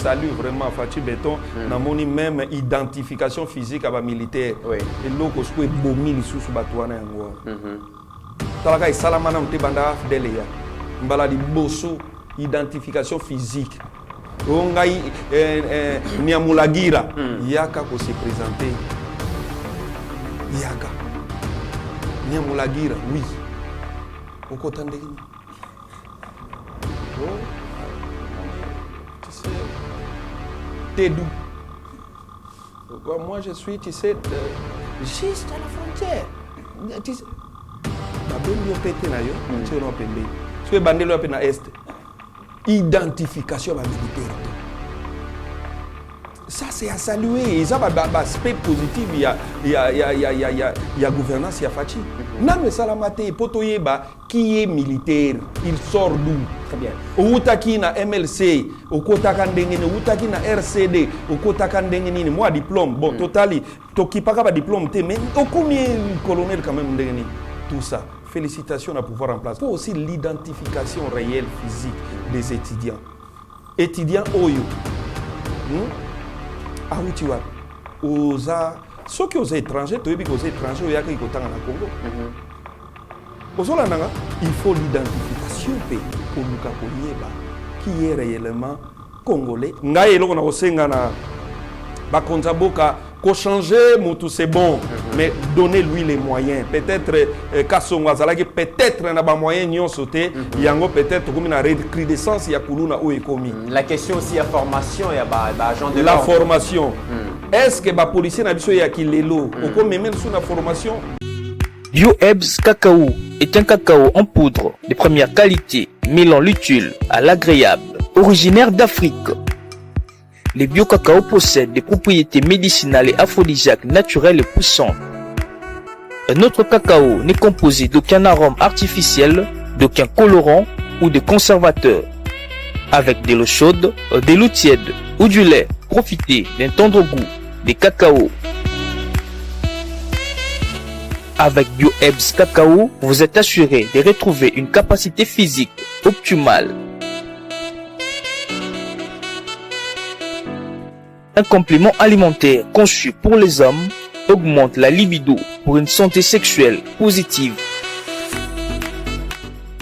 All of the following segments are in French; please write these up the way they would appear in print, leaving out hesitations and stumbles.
salue vraiment Fachi Béton. Namoni même identification physique à militaire. Oui. Et l'autre ce que bomi li sous batouana yango. Talaka salamana mtebanda fdelia. Mbala di bosso identification physique. Ongai Niamulagira yaka ko se présenter. Yaka Niamulagira oui. Okotande. Oh. Tu sais t'es d'où? Moi je suis tu sais juste à la frontière. Tu sais babeli opete na yo tu no pembe. Parce que bandelo opete na est. Identification à militaire. Ça c'est à saluer. Ça va aspect positif. Il y a gouvernance, il y a Fachi. Non mais salamate potoyeba qui est militaire, il sort d'où? Très bien. Outaki na MLC, okotaka ndengene, outaki na RCD, okotaka ndengene. Moi diplôme, bon totali, toki pas ba diplôme te mais au combien colonel quand même ndengene. Tout ça. Félicitations à pouvoir en place. Il faut aussi l'identification réelle physique des étudiants. Étudiants Oyo. Ah oui, tu vois. Ceux qui sont étrangers, tu sais que les étrangers, il y a qui sont au Congo. Il faut l'identification pour nous qui est réellement congolais. Qu'on changer, c'est bon, mais donnez-lui les moyens. Peut-être Kassongwazala, peut-être n'a pas moyen de sauter. Il y a peut-être comme une recrudescence, il y a Koulouna ou Ekomi. La question aussi, il y a formation, il y a agent de la formation. Est-ce que les policiers n'ont pas qui les lots? Ou comme même sous la formation? BioEbs Cacao est un cacao en poudre de première qualité, mêlant l'utile à l'agréable, originaire d'Afrique. Les bio-cacao possèdent des propriétés médicinales et aphrodisiaques naturelles et puissantes. Un autre cacao n'est composé d'aucun arôme artificiel, d'aucun colorant ou de conservateur. Avec de l'eau chaude, de l'eau tiède ou du lait, profitez d'un tendre goût des cacao. Avec BioEbs Cacao, vous êtes assuré de retrouver une capacité physique optimale. Un complément alimentaire conçu pour les hommes augmente la libido pour une santé sexuelle positive.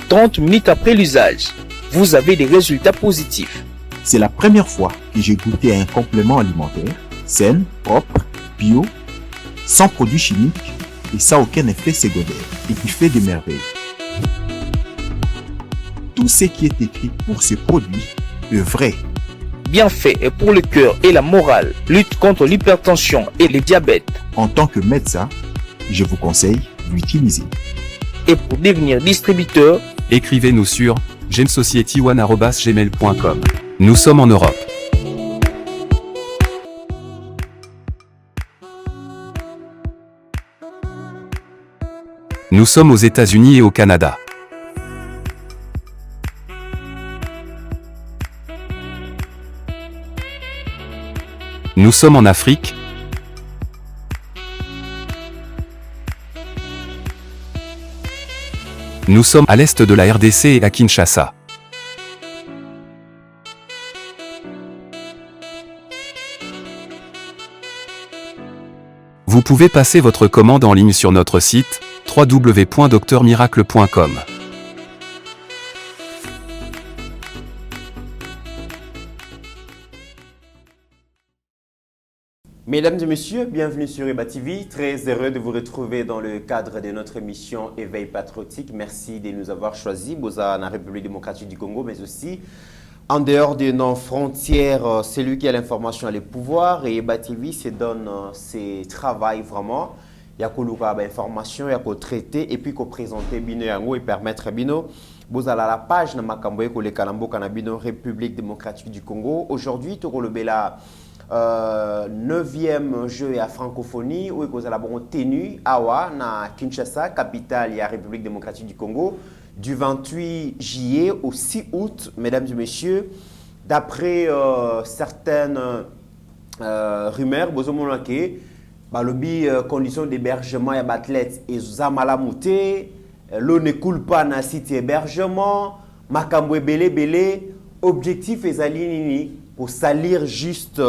30 minutes après l'usage, vous avez des résultats positifs. C'est la première fois que j'ai goûté à un complément alimentaire sain, propre, bio, sans produits chimiques et sans aucun effet secondaire et qui fait des merveilles. Tout ce qui est écrit pour ce produit est vrai. Bienfait est pour le cœur et la morale, lutte contre l'hypertension et le diabète. En tant que médecin, je vous conseille d'utiliser. Et pour devenir distributeur, écrivez-nous sur gemsociety1@gmail.com. Nous sommes en Europe. Nous sommes aux États-Unis et au Canada. Nous sommes en Afrique. Nous sommes à l'est de la RDC et à Kinshasa. Vous pouvez passer votre commande en ligne sur notre site www.docteurmiracle.com. Mesdames et messieurs, bienvenue sur Eba TV. Très heureux de vous retrouver dans le cadre de notre émission Éveil patriotique. Merci de nous avoir choisis, Boza, la République démocratique du Congo, mais aussi en dehors de nos frontières. Celui qui a l'information a le pouvoir et Eba TV se donne ses travail vraiment. Il y a qu'à information, il y a qu'à traiter et puis qu'à présenter Bino Yango et permettre Bino. Boza la page na makamboye ko le kalambo kanabino République démocratique du Congo. Aujourd'hui, tu le bela 9e jeu à francophonie où ils ont tenu Awa na Kinshasa, capitale de la République démocratique du Congo, du 28 juillet au 6 août, mesdames et messieurs. D'après certaines rumeurs, les conditions d'hébergement et d'athlètes et Zamalamouté, l'eau ne coule pas dans le site d'hébergement, Makambo belé, objectif est aligné pour salir juste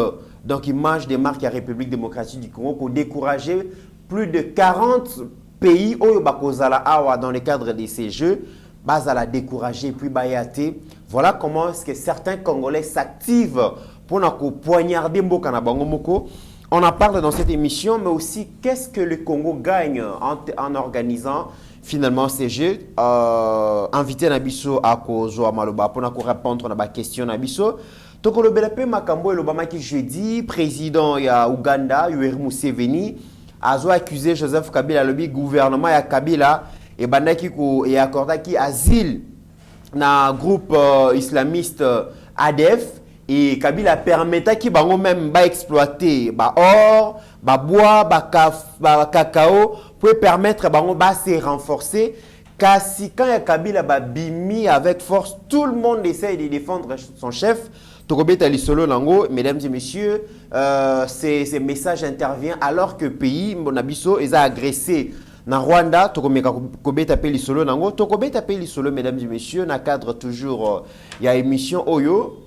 donc image des marques à République démocratique du Congo, pour décourager plus de 40 pays dans le cadre de ces jeux, la décourager puis bayate. Voilà comment est-ce que certains Congolais s'activent pour nous poignarder Mboka na bango moko. On en parle dans cette émission, mais aussi qu'est-ce que le Congo gagne en organisant finalement ces jeux. Invité Nabiso à Kozo Maloba pour nous répondre à la question Nabiso. Donc le BLP Makambo et l'Obama qui jeudi, président ya Ouganda, Yoweri Museveni, a accusé Joseph Kabila, le gouvernement ya Kabila et bandaki ko et accordé qui asile na groupe islamiste ADF. Et Kabila permettait qu'il même exploiter or, bois, cacao pour permettre de se renforcer. Car si quand Kabila bimi avec force, tout le monde essaie de défendre son chef. Mesdames et messieurs, ces messages interviennent alors que le pays Monabiso est agressé. Na Rwanda, mesdames et messieurs, na cadre toujours il y a émission Oyo.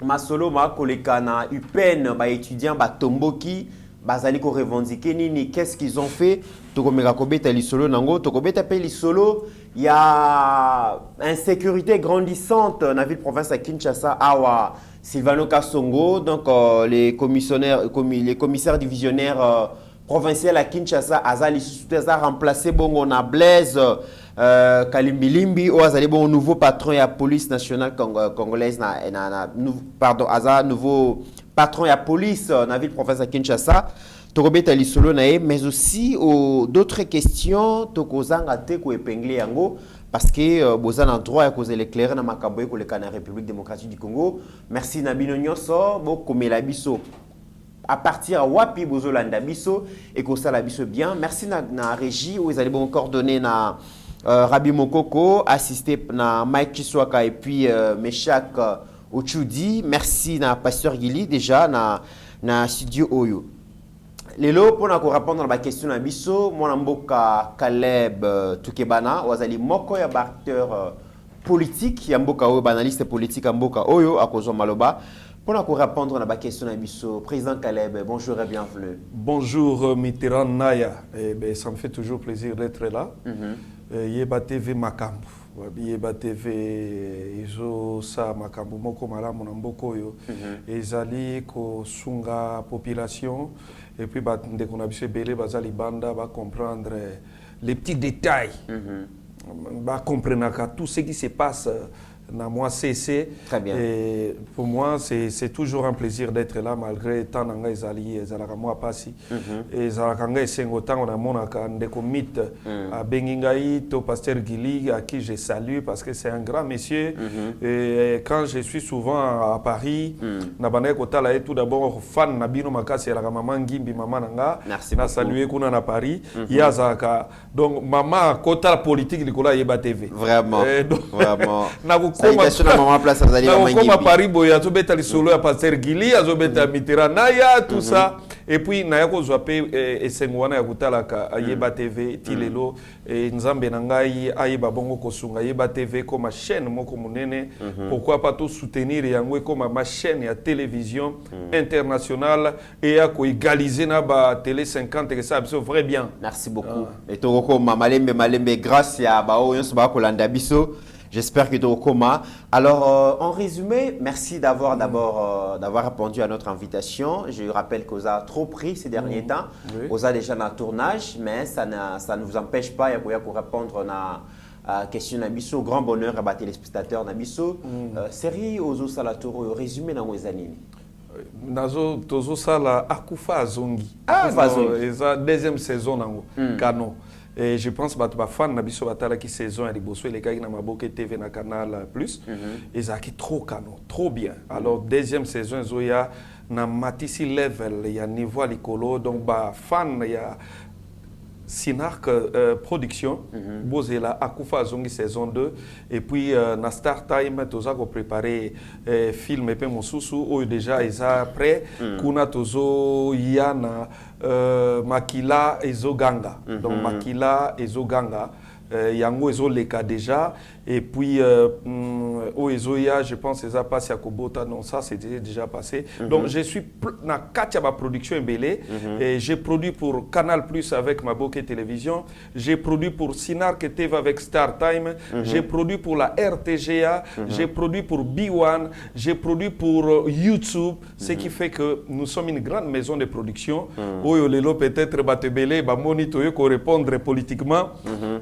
Masolo ma koleka na UPEN ba étudiant ba tomboki bazali ko revendiquer nini, qu'est-ce qu'ils ont fait tokomeka kobeta lisolo nango tokobeta pe lisolo, il y a insécurité grandissante dans la ville province à Kinshasa awa Silvano Kasongo, donc les commissaires divisionnaires provinciaux à Kinshasa azali sous-a remplacé bongo na Blaise Kalimbilimbi ou azali bon nouveau patron de la police nationale congolaise pardon aza nouveau patron de la police dans la ville province de Kinshasa tokobeta lisolo nae, mais aussi d'autres questions tokozanga te ko épingler yango parce que bozan en droit ya koze l'éclairer na makambo ko le kana République démocratique du Congo. Merci na bino nyonso bo komela biso à partir wapi bozolanda biso et ko sala biso bien. Merci na régie où ils allaient bon coordonner na Rabi Mokoko, assisté na Mike Chiswaka et puis Meshak Ochudi. Merci na Pasteur Gili déjà na studio Oyo. Lelo pour nous répondre à la question na biso, mon mboka Caleb Tukebana, wazali moko ya acteur politique, ya mboka Oyo, analyste politique ya mboka Oyo à Kozo Maloba. Pour nous répondre à la question na biso, président Caleb, bonjour et bienvenue. Bonjour Mitterrand Naya, ça me fait toujours plaisir d'être là. Yeba TV Makambu, Yeba TV Izo Sa Makambu Moko Malamu Namboko yo, ezali ko sunga population et puis dès qu'on a vu belé bazali banda va comprendre les petits détails, va comprendre tout ce qui se passe. Moi, c'est très bien. Et pour moi, c'est toujours un plaisir d'être là malgré tant d'anga ezali ezalaka moi passi et ezalaka esengo tant on a monaka ndeko mythe à Bengingai to pasteur Gili à qui je salue parce que c'est un grand monsieur et quand je suis souvent à Paris na banda kotala tout d'abord fan na bino makasi la maman Ngimbi maman nanga na saluer kuna na Paris yazaka donc maman kota politique likola Yeba TV vraiment vraiment comme à Paris, boya zo beta lisolo ya pasteur Gili, azo beta Mitterrand Naya, tout ça. Et puis naya ko zwape esengwana ya kutalaka Yeba TV tilelo nzambe nangai ayeba bongo kosunga Yeba TV comme chaîne moko munene. Pourquoi pas tout soutenir yango comme ma chaîne ya télévision internationale et à ko égaliser na ba télé 50 que ça c'est vrai bien. Merci beaucoup. Et toko malembe grâce ya ba o yonso ba ko landa biso. J'espère que tu es au coma. Alors, en résumé, merci d'abord répondu à notre invitation. Je rappelle qu'Oza a trop pris ces derniers temps. Oza déjà dans le tournage, mais ça ne vous empêche pas de répondre à la question Nabiso. Grand bonheur à les téléspectateurs Nabiso. Série Ozo Salatoro, résumé dans les années. Nazo Tozo Sala Akufa Zongi. Zongi. Deuxième saison dans Canon. Et je pense que les fans de la saison et les gars qui ont TV na Canal Plus, ils ont trop canon, trop bien. Alors, deuxième saison, il y a na Matissi level, il y a niveau à l'écolo, donc fan, il y a Sinark Production, Bozela Akufa Zongi saison 2, et puis na Star Time, nous avons préparé film et puis Mosusu, où déjà ils sont prêts, Kuna Tozo Yana. Makila Ezoganga. Donc Makila Ezoganga. yango ezo leka déjà et puis au ezoya je pense ça passe à Kobota non ça c'est déjà passé donc je suis na Katiaba production ebele et j'ai produit pour Canal Plus avec Maboke Télévision, j'ai produit pour Sinark TV avec Star Time, j'ai produit pour la RTGA, j'ai produit pour B1, j'ai produit pour YouTube, ce qui fait que nous sommes une grande maison de production. Oyo lelo peut-être batebele ba monitorer ko répondre politiquement.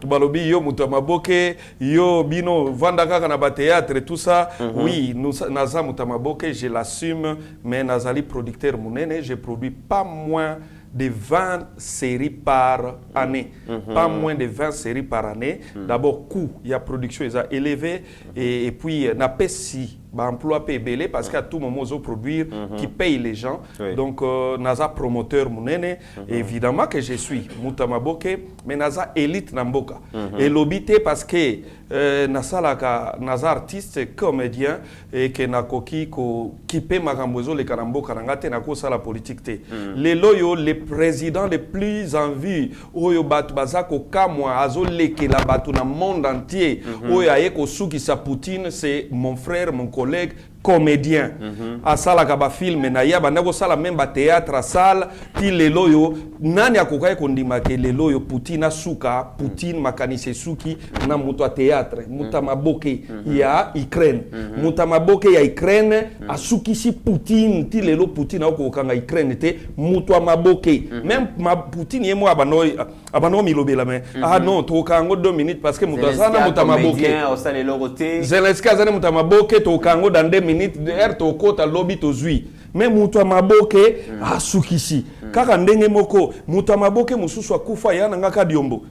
Balobi yo mutamaboke yo bino vandaka na ba théâtre et tout ça. Oui, nous naza mutamaboke, je l'assume, mais nazali producteur munene, je produis pas moins de 20 séries par année. Pas moins de 20 séries par année. D'abord, coût, il y a production est élevé et puis n'a pas si emploi PBL parce qu'à tout moment ils produire qui paye les gens. Donc naza promoteur munene évidemment que je suis Mutamaboke mais naza élite namboka. Et l'obité parce que naza artiste comédien et que nakoki ko kipe makambozo le kanamboka ngate nako sala politique te. Les loyo les présidents les plus en vue oyo batu bazako kamwa azo leke la batu na monde entier oyo ayeko suki sa Poutine c'est mon frère mon collègue comédien asala kaba film na yaba ndako sala même ba théâtre à salle ti lelo yo nani akokai kondima ke lelo yo Poutine suka Poutine makanise suki na muto a théâtre Mutamaboke ya Ukraine Mutamaboke ya Ukraine asuki si Poutine ti lelo Poutine akokanga Ukraine te Mutamaboke même ma Poutine yemo abano milobela mais ah non to kango 2 minutes parce que mutazana Mutamaboke Zelensky azana Mutamaboke to kango dans 2 minutes de air to kota lobby to zui mais Mutamaboke asukisi kaka ndenge moko Mutamaboke mususu akufa yana ngaka diombo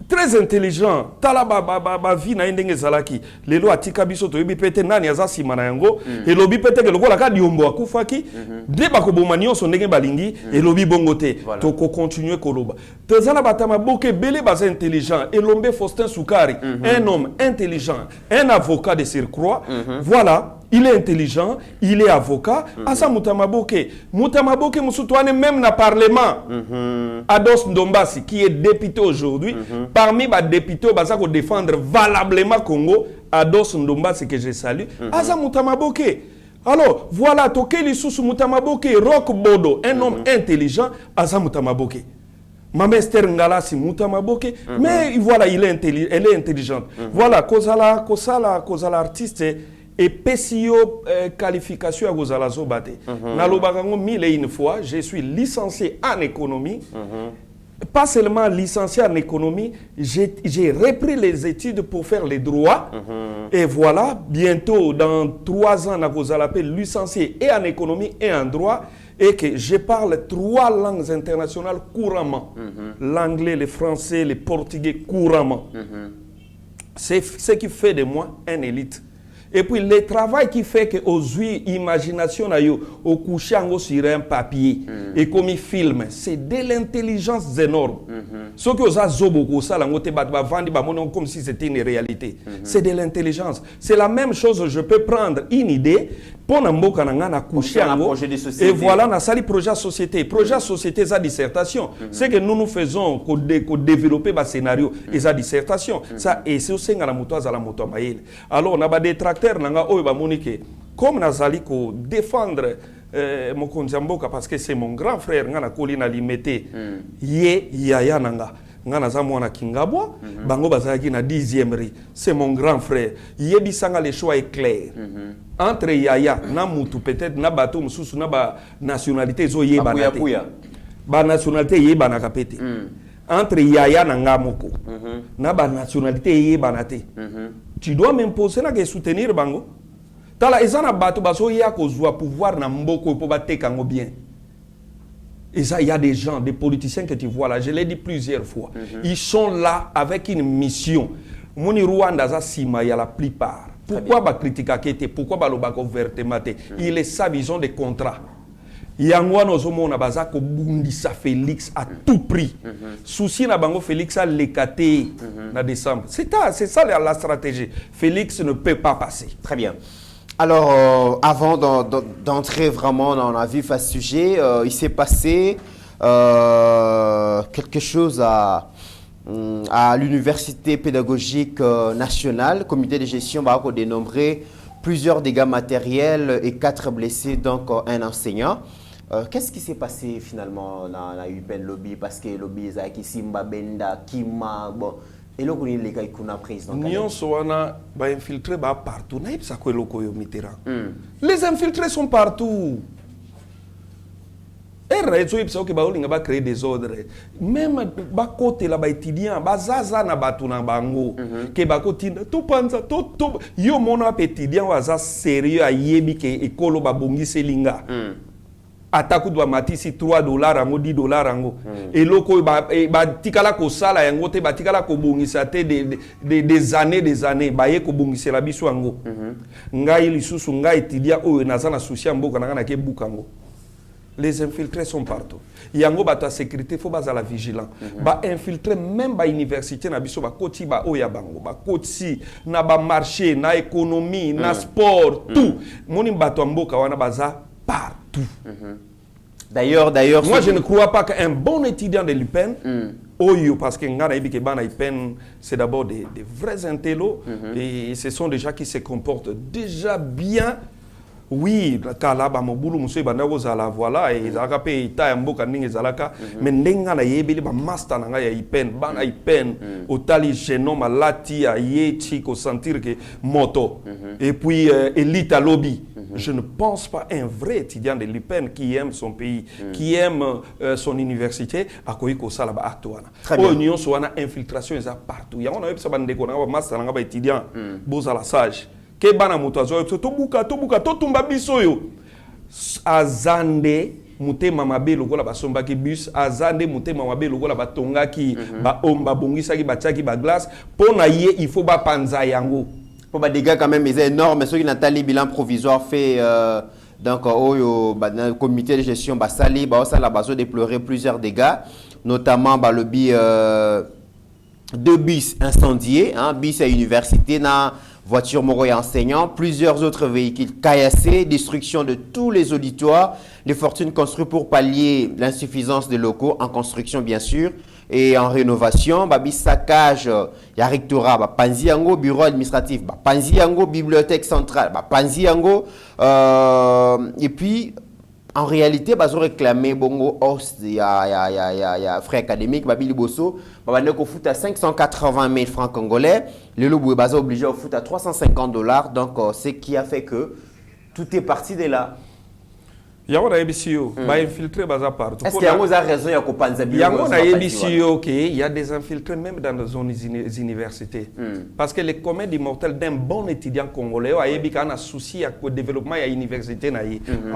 très intelligent tala ba vie na ndenge zalaki lelo atika biso to yebi pete nani aza sima na yango et lobby pete ke lokola ka diombo akufaki de bakoboma nyonso ndenge balingi et lobby bongo te to ko continuer koloba tezana Batamaboke bele baza intelligent et Lombe Faustin Soukari un homme intelligent un avocat de surcroît voilà. Il est intelligent, il est avocat. Asa Mutamaboke. Mutamaboke Moussoutouane, même dans le Parlement. Ados Ndombasi, qui est député aujourd'hui, parmi les députés qui défendre valablement Congo, Ados Ndombasi, que je salue. Asa Mutamaboke. Alors, voilà, Tokeli Soussou Mutamaboke, Rock Bodo, un homme intelligent, Asa Mutamaboke. Mamester Ngalasi Mutamaboke, mais voilà, elle est intelligente. Voilà, Kozala artiste. Et PCO qualification à Gozalazo Bate. Nalobarango 1001 fois, je suis licencié en économie. Pas seulement licencié en économie, j'ai repris les études pour faire les droits. Et voilà, bientôt, dans 3 ans, Nagozalapé licencié et en économie et en droit. Et que je parle 3 langues internationales couramment. L'anglais, le français, le portugais couramment. C'est ce qui fait de moi un élite. Et puis le travail qui fait que aux imagination au coucher sur un papier et comme il filme, c'est de l'intelligence énorme. Ce que vous avez comme si c'était une réalité. C'est de l'intelligence. C'est la même chose, je peux prendre une idée pour et voilà, on a sali projet société. Projet société, c'est dissertation. C'est que nous faisons pour développer un scénario et sa dissertation. Ça, et c'est aussi la moto à la moto. Alors, on a des tracteurs, comme Nazali, pour défendre Mokonzamboka, parce que c'est mon grand frère, on a Colina Limete, Yaya Nanga. Ngana mwana Kingabwa, bango bazaki na 10e ri. C'est mon grand frère. Yebisanga le choix est clair. Entre Yaya na mutu peut-être na bato mususu na ba nationalité zo yebanate. Ba nationalité yebanaka pete. Entre Yaya na ngamoko. Na ba nationalité yebanate. Tu dois m'imposer na ke soutenir bango. Tala ezana bato baso ya kozwa pouvoir na mboko po bateka ngo bien. Et ça, il y a des gens, des politiciens que tu vois là, je l'ai dit plusieurs fois. Ils sont là avec une mission. Moni Rwanda za sima, il y a la plupart. Pourquoi ba critique kete? Pourquoi ba lobako vertemate? Il est sa vision des contrats. Yangwa nozomo na bazako bundisa Félix à tout prix. Souci na bango Félix a l'écaté na décembre. C'est ça la stratégie. Félix ne peut pas passer. Très bien. Alors, avant d'entrer vraiment dans la vif à ce sujet, il s'est passé quelque chose à à l'université pédagogique nationale, comité de gestion va dénombrer plusieurs dégâts matériels et 4 blessés, donc un enseignant. Qu'est-ce qui s'est passé finalement dans la UPN Lobby? Parce que Lobby est Simba Benda, Kima, bon, et là, les gars, ils connaissent président. Nous sommes infiltrés partout. Les infiltrés sont partout. Et va créer des ordres. Même côté là, étudiant, bazaza na batuna bango, que bakotina, tout panza, tout yo mona étudiant waza sérieux à yebi ke ekolo babongi selinga. Ataku doit matisi $3 ango $10 ango. Et loko ba tikala ko sala yango te ba tikala ko bongisa te des années ba ye ko bongisa la biso ango. Ngai lisusu ngai étudiant oyo nazana souci mboka na ke bukango. Les infiltrés sont partout. Yango bata sécurité faut baza la vigilant. Ba infiltrer même ba université na biso ba koti ba oya bango, ba koti na ba marché, na économie, na sport, tout. Moni bato mboka wana baza partout. D'ailleurs, moi je ne crois pas qu'un bon étudiant de l'UPEN, oyo parce que ngana ibi ke bana UPEN, c'est d'abord des vrais intellos et ce sont des gens qui se comportent déjà bien. Oui, kalaba mobulu musoi bandago zala voilà et zalaka pe ita mboka ningi zalaka mais ndenga na yebeli ba master na ya ipen bana ipen otali genome lati ya yechi ko sentir que moto et puis élite à lobby. Je ne pense pas un vrai étudiant de l'UPEN qui aime son pays, qui aime son université à koiko sala ba acte wana. Union so wana infiltration eza partout. Ya on a yebisa bandeko na ba master na ba étudiant bozala sage. Que bana mutazo tobuka totumba biso yo azande mutema mabe lokola basomba ki bus azande mutema mabe lokola batonga ki ba omba bongisa ki batiaki ba glace pona ye il faut ba panza yango pour ba dégâts quand même c'est énorme ceux qui n'attendent bilan provisoire fait donc au comité de gestion basali ba osala bazo déplorer plusieurs dégâts notamment ba le 2 bus incendiés bus à université na voiture moro et enseignant, plusieurs autres véhicules caillassés, destruction de tous les auditoires, des fortunes construites pour pallier l'insuffisance des locaux en construction bien sûr et en rénovation, babi saccage, ya rectorat, panziango bureau administratif, panziango bibliothèque centrale, panziango et puis en réalité, ils ont réclamé bongo hausse il y a frais académiques, babi liboso, babane ko fout à 580 000 francs congolais, le lobo est obligé à fout à $350, donc ce qui a fait que tout est parti de là. Il y a infiltré partout. Est-ce qu'il y a raison il y a kopanza il y a des infiltrés même dans nos universités. Parce que les comètes immortels d'un bon étudiant congolais a un souci avec le développement de l'université à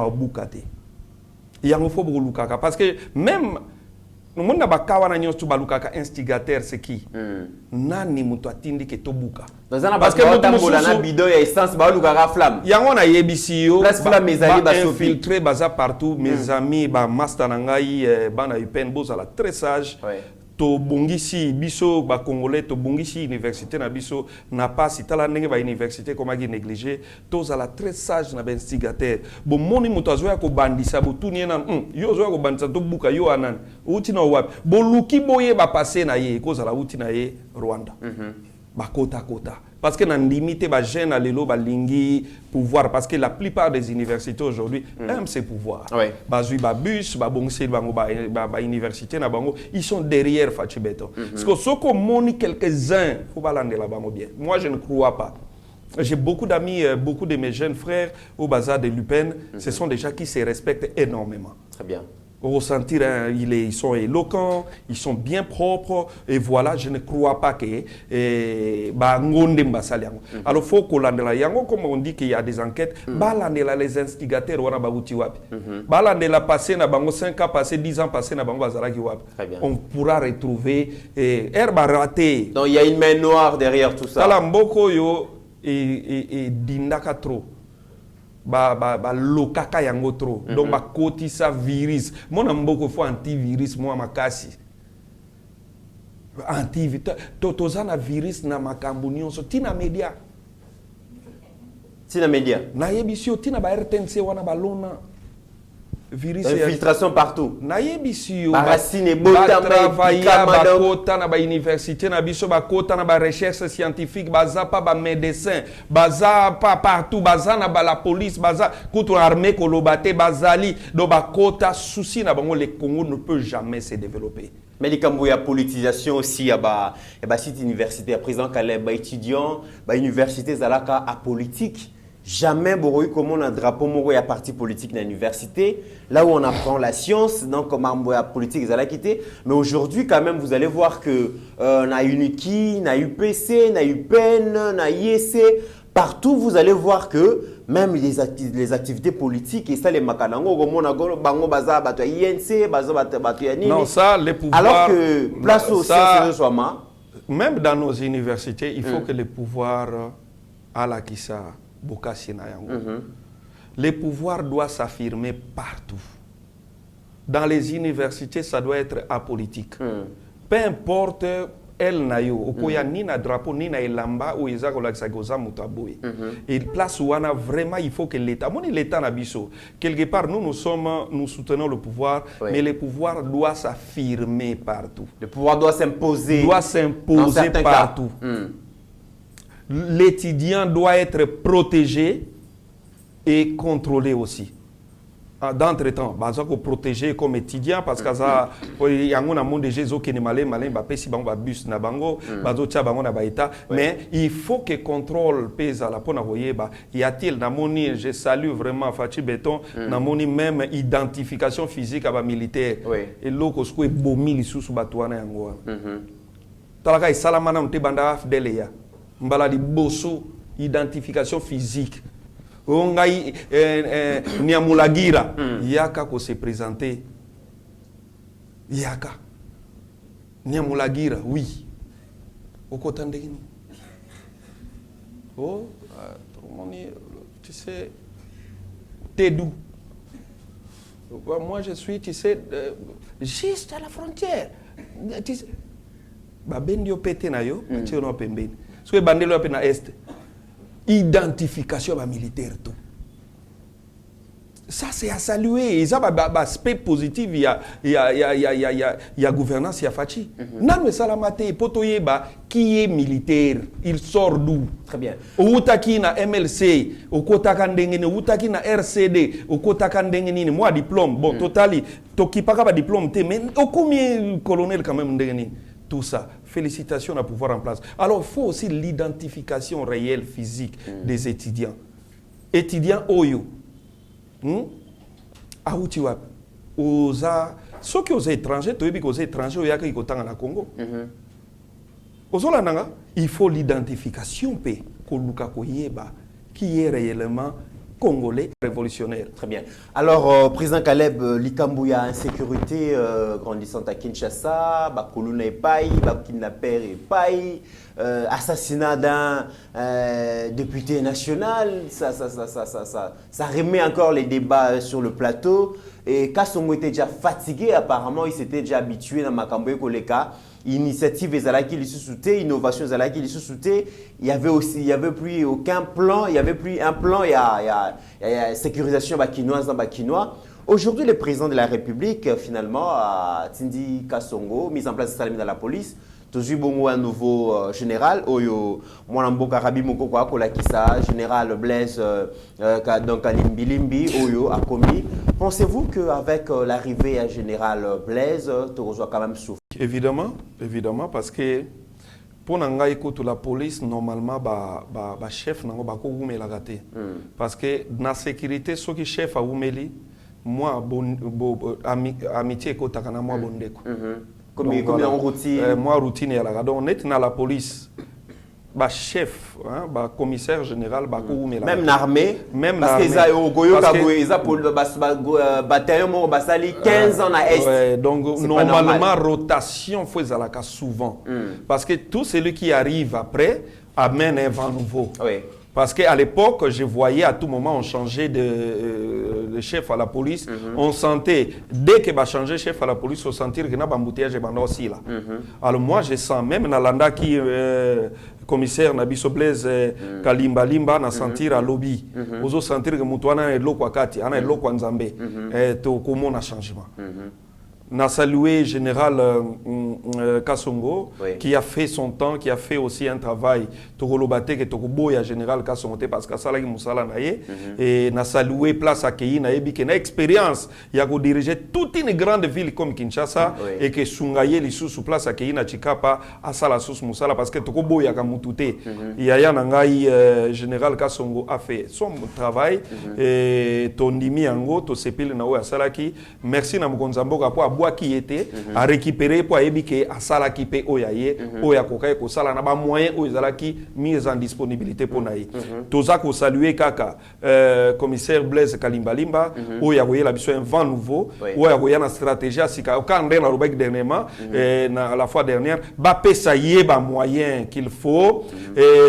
Bukate. Il y a un faux Lukaka parce que même le monde n'a pas kawana nyonso balukaka instigateur c'est qui nani muto atindi ke tobuka parce que mutu na bidon ya essence ba lukaka flamme yango na yebisi yo flamme ezali ba infiltré baza partout mes amis ba master na ngai bana UPN bozala très sage to bongisi biso ba congolais to bongisi université na biso na pas tala ndenge ba université comme qui négligé to zala très sage na ba instigateur bo moni muto azoya ko bandisa bo tuni na yo azoya ko bandisa to buka yo anan uti na wapi bo luki boye ba passer na ye ko zala uti na ye Rwanda ba kota parce que na limité ba jeune à lelo ba lingi pouvoir parce que la plupart des universités aujourd'hui aiment ces pouvoirs. Bazui ba bus ba bongse bango ba université na bango ils sont derrière Fachibeto. Parce que ce qu'on moni quelques-uns faut pas l'endre là bango bien. Moi je ne crois pas. J'ai beaucoup d'amis, beaucoup de mes jeunes frères au bazar de l'UPEN, ce sont des gens qui se respectent énormément. Très bien. Ressentir, ils sont éloquents, ils sont bien propres, et voilà, je ne crois pas que alors faut qu'on l'andela yango comme on dit qu'il y a des enquêtes, balandela les instigateurs wana babuti wapi. Balandela passé na bango 5 ans passé 10 ans passé na bango bazaraki wapi. On pourra retrouver herba raté. Donc il y a une main noire derrière tout ça. Tala mboko yo et dindaka trop. Ba lokaka yango trop donc ba kotisa virus mona mboko fo antivirus moi makasi tozana virus na makambo nyonso tina media na yebisio tina ba RTNC wana balona virus infiltration partout. Nayebisi yo Barasine travailler bakota na ba université na biso bakota na ba recherche scientifique baza pa ba médecin baza pa partout baza na ba la police baza contre armée kolobate bazali do bakota souci na bango le Congo ne peut jamais se développer. Mais il y a la politisation aussi, il y a site universitaire, président Caleb, étudiant, université Zalaka à politique. Jamais Boroui comme on a un drapeau moro et un parti politique dans l'université, là où on apprend la science, donc comment la politique Zalakité. Mais aujourd'hui, quand même, vous allez voir que na Uniki, na UPC, na UPN, na IEC, partout vous allez voir que même les activités politiques et ça les makanango comme on a bango baza bato INC baza bato yanini. Non, ça les pouvoirs. Alors que place au CSE même dans nos universités, il faut que les pouvoirs à la kissa bokasi na yango. Les pouvoirs doivent s'affirmer partout. Dans les universités, ça doit être apolitique. Peu importe elle na yo okoya ni na drapeau ni na elamba ou ezako la sagoza mutaboy. Et place où on a vraiment il faut que l'état moni l'état na biso quelque part nous soutenons le pouvoir mais le pouvoir doit s'affirmer partout. Le pouvoir doit s'imposer partout. L'étudiant doit être protégé et contrôlé aussi. D'entretemps, bazako protéger comme étudiant parce que ça y a un monde de Jésus qui est malin ba pesi bango bus na bango bazo tia bango na baita mais il faut que contrôle pèse à la pona voyeba y a-t-il na moni je salue vraiment Fachi Béton na moni même identification physique à ba militaire et loko sko e bomi lisusu batwana yango talaka salama na mte banda fdele ya mbala di boso identification physique. Ongai Niamulagira yaka ko se présenter yaka Niamulagira oui okotandekini oh tu sais t'es d'où moi je suis tu sais juste à la frontière tu sais ba bendio pété na yo tu no pembeni so bandelo pe na est identification militaire tout. Ça c'est à saluer. Et ça aspect positif il y a gouvernance il y a fachi. Nan me salamate potoye ba qui est militaire, il sort d'où? Très bien. Outaki na MLC, okotaka ndengene, outaki na RCD, okotaka ndengene, moi diplôme. Bon, totali tokipaka ba diplôme te mais combien colonel quand même ndengene. Tout ça, félicitations à pouvoir en place. Alors, il faut aussi l'identification réelle, physique des étudiants. Étudiants Oyo. Aoutiwap. Ceux qui sont étrangers, tu sais, aux étrangers, il y a au Congo. Il faut l'identification qui est réellement congolais révolutionnaire. Très bien. Alors, président Caleb, Likambouya, insécurité grandissante à Kinshasa, Bakuluna et Paï, Bakinaper et Paï, assassinat d'un député national, ça remet encore les débats sur le plateau. Et Kassongo était déjà fatigué, apparemment, il s'était déjà habitué dans Makamboye Koleka. Initiative Ezalaki li sous-souté, innovation Ezalaki li sous-souté, il y avait plus aucun plan, il y avait plus un plan, il y a sécurisation bakinoise dans bakinois. Aujourd'hui, le président de la République, finalement, a Tindi Kassongo, mise en place de Salami dans la police, toujours bon un nouveau général, Oyo Mwanamboka Rabi Mokoko Akolakisa, général Blaise donc Alimbilimbi, Oyo a commis. Pensez-vous qu'avec l'arrivée à général Blaise, tu quand même souffert? Évidemment, parce que pour la police, normalement, le chef n'a pas de raté. Parce que dans la sécurité, ceux qui chef a oumeli, moi, amitié est kotakana moi bondeko. Comme en routine. Moi, routine est là. Donc, on est dans la police. Bah chef, hein, bah commissaire général, bah même l'armée, même parce qu'ils ont goyo kaboué, ils ont pour bataillon basali 15 ans à est. Ouais, donc normalement rotation faut la souvent, parce que tout celui qui arrive après amène un vent nouveau. Oui. Parce qu'à l'époque, je voyais à tout moment, on changeait de chef à la police. On sentait, dès que va changer chef à la police, on sentait qu'il y a un embouteillage aussi là. Alors moi, je sens, même dans l'anda qui commissaire Nabiso Blaise Kalimba Limba, na sentir à lobby. Vous sentir que Moutouana est l'eau Kwakati, ana est l'eau Kwanzambe. Et comment on a changement. n'a salué Général Kassongo, qui a fait son temps, qui a fait aussi un travail. Togolobate, qui Togoboya Général Kassongo, parce que ça, là, Moussala Naye, et n'a salué Place Akei, Nayebi, qui a expérience, il a dirigé toute une grande ville comme Kinshasa, et que Sungaye, les sous Place Akei, na Chikapa, à Sala Sous Moussala, parce que Togoboya Kamutute, il y a un Général Kassongo a fait son travail, et Tondimi Ango, Tosepil Nawe Asalaki, merci Namukonzambo, pour bois qui était à récupérer pour éviter à sala qui paye oyaye oya kokai ko sala na ba moyen oyala qui mise en disponibilité pour naï toza ko saluer kaka commissaire Blaise Kalimba Limba oya koyela biso un vent nouveau oya koya na stratégie asika okande na rubek dernièrement na la fois dernière ba pesa yé ba moyen qu'il faut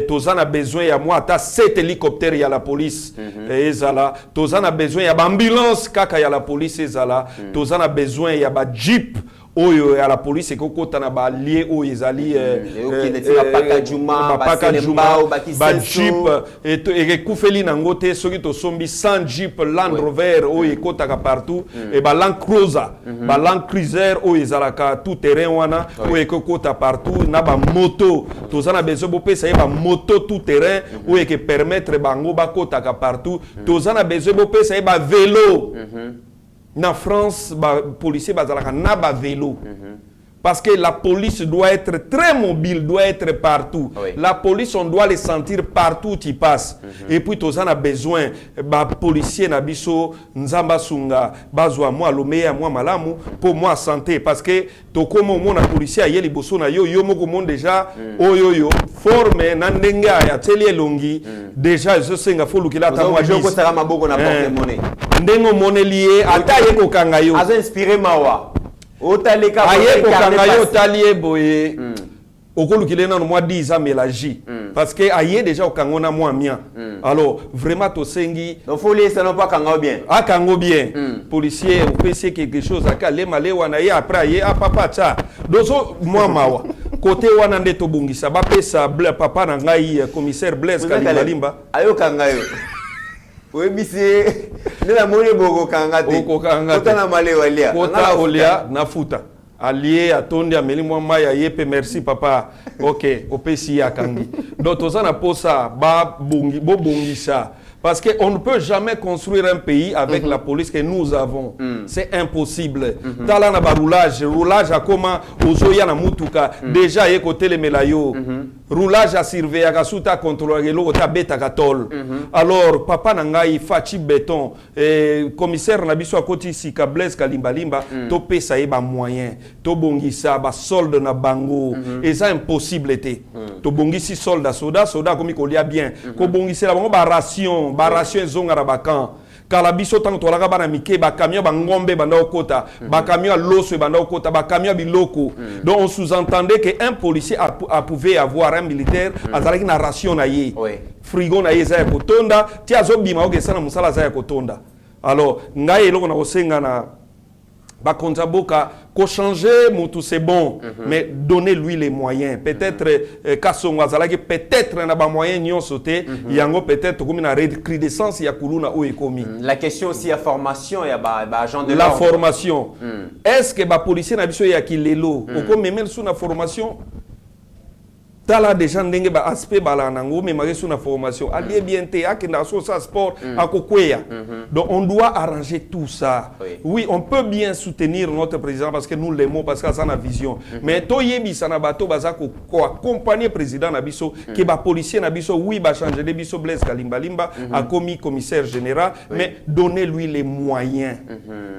toza na besoin ya moi ata 7 hélicoptères ya la police ezala toza na besoin ya ba ambulance kaka ya la police ezala toza na besoin ya ba jeep oyo à la police et kokota na ba lié o ezali ba jeep et kufeli na ngote soki to sombi 100 jeep Land Rover o ekota ka partout et ba Land Cruiser ba Land Cruiser o ezalaka tout terrain wana o ekota partout na ba moto tozana besoin bo pesa ba moto tout terrain o eke permettre bango ba kota ka partout tozana besoin bo pesa ba vélo. En France, les policiers ont vélo. Parce que la police doit être très mobile, doit être partout. La police, on doit les sentir partout où ils passent. Et puis, tous on a besoin, les policiers, Nzamba Sunga, Bazwa, moi, Lomea, moi, Malamu, pour moi, santé. Parce que, comme on a policier, il y a les bossons, yo, moko déjà, yo, forme, nandenga, ya télé longi, déjà, je sais qu'il faut le qu'il a ta moi, je sais ndengo monnaie lié, ataye ko kangayo. A inspiré Mawa. Aye ko kangayo talié boye. Okolukile na moi 10 ans mélange parce que aye déjà au kangona moi mien. Alors vraiment to sengi. Donc faut laisser non pas kango bien. Ah kango bien. Policier on peut essayer quelque chose aka le malé wana ye après aye a papa cha. Dozo moi mawa. Côté wana nde to bungisa ba pesa papa na ngai commissaire Blaise Kalimba Limba. Ayo kangayo. Oui, mais c'est la monnaie boko kangate. Kota na male walia. Kota olia na futa. Allié atondi ameli moi maya yepe merci papa. OK, opesi ya kangi. Donc tozana posa ba bongi bo bongisa. Parce qu'on ne peut jamais construire un pays avec la police que nous avons. C'est impossible. Dans le roulage à comment Ozoya na Mutuka, déjà y côté les Melayo. Roulage à surveiller, à souta contrôler l'eau, à bêta gatol. Alors, papa Nangaï, Fachi Béton, commissaire Nabiso à côté ici, Blaise Kalimba Limba, topé ça y ba moyen, to bongisa, ba solde na bango, et ça impossible était. To bongisi solde soda comme il y a bien. Ko bongisi la bango ba ration zonga rabakan. Kalabiso tango to laka bana mike ba camion ba ngombe banda okota ba camion loso banda okota ba camion biloko. Donc on sous-entendait que un policier pouvait avoir un militaire azalaki na ration na ye. Frigo na ye za kotonda ti azobima okesana musala za kotonda. Alors ngai eloko na kosenga na ba konzaboka ko changer mutu c'est bon mais donnez-lui les moyens peut-être Kassongo azalaki peut-être na ba moyen nyon sauté yango peut-être comme na recrudescence ya kuluna o ekomi. La question aussi à formation ya ba agent de la formation. Est-ce que ba policier na biso ya kilelo oko memel sous na formation tala déjà ndenge ba aspect bala nango mais ma sous na formation allié bien te akenda so ça sport akokweya. Donc on doit arranger tout ça. Oui, on peut bien soutenir notre président parce que nous l'aimons parce que ça a vision. Mais to yebisa na bato bazako ko accompagner président na biso que ba policier na biso oui ba changer de biso Blaise Kalimba Limba a commis commissaire général mais donnez-lui les moyens.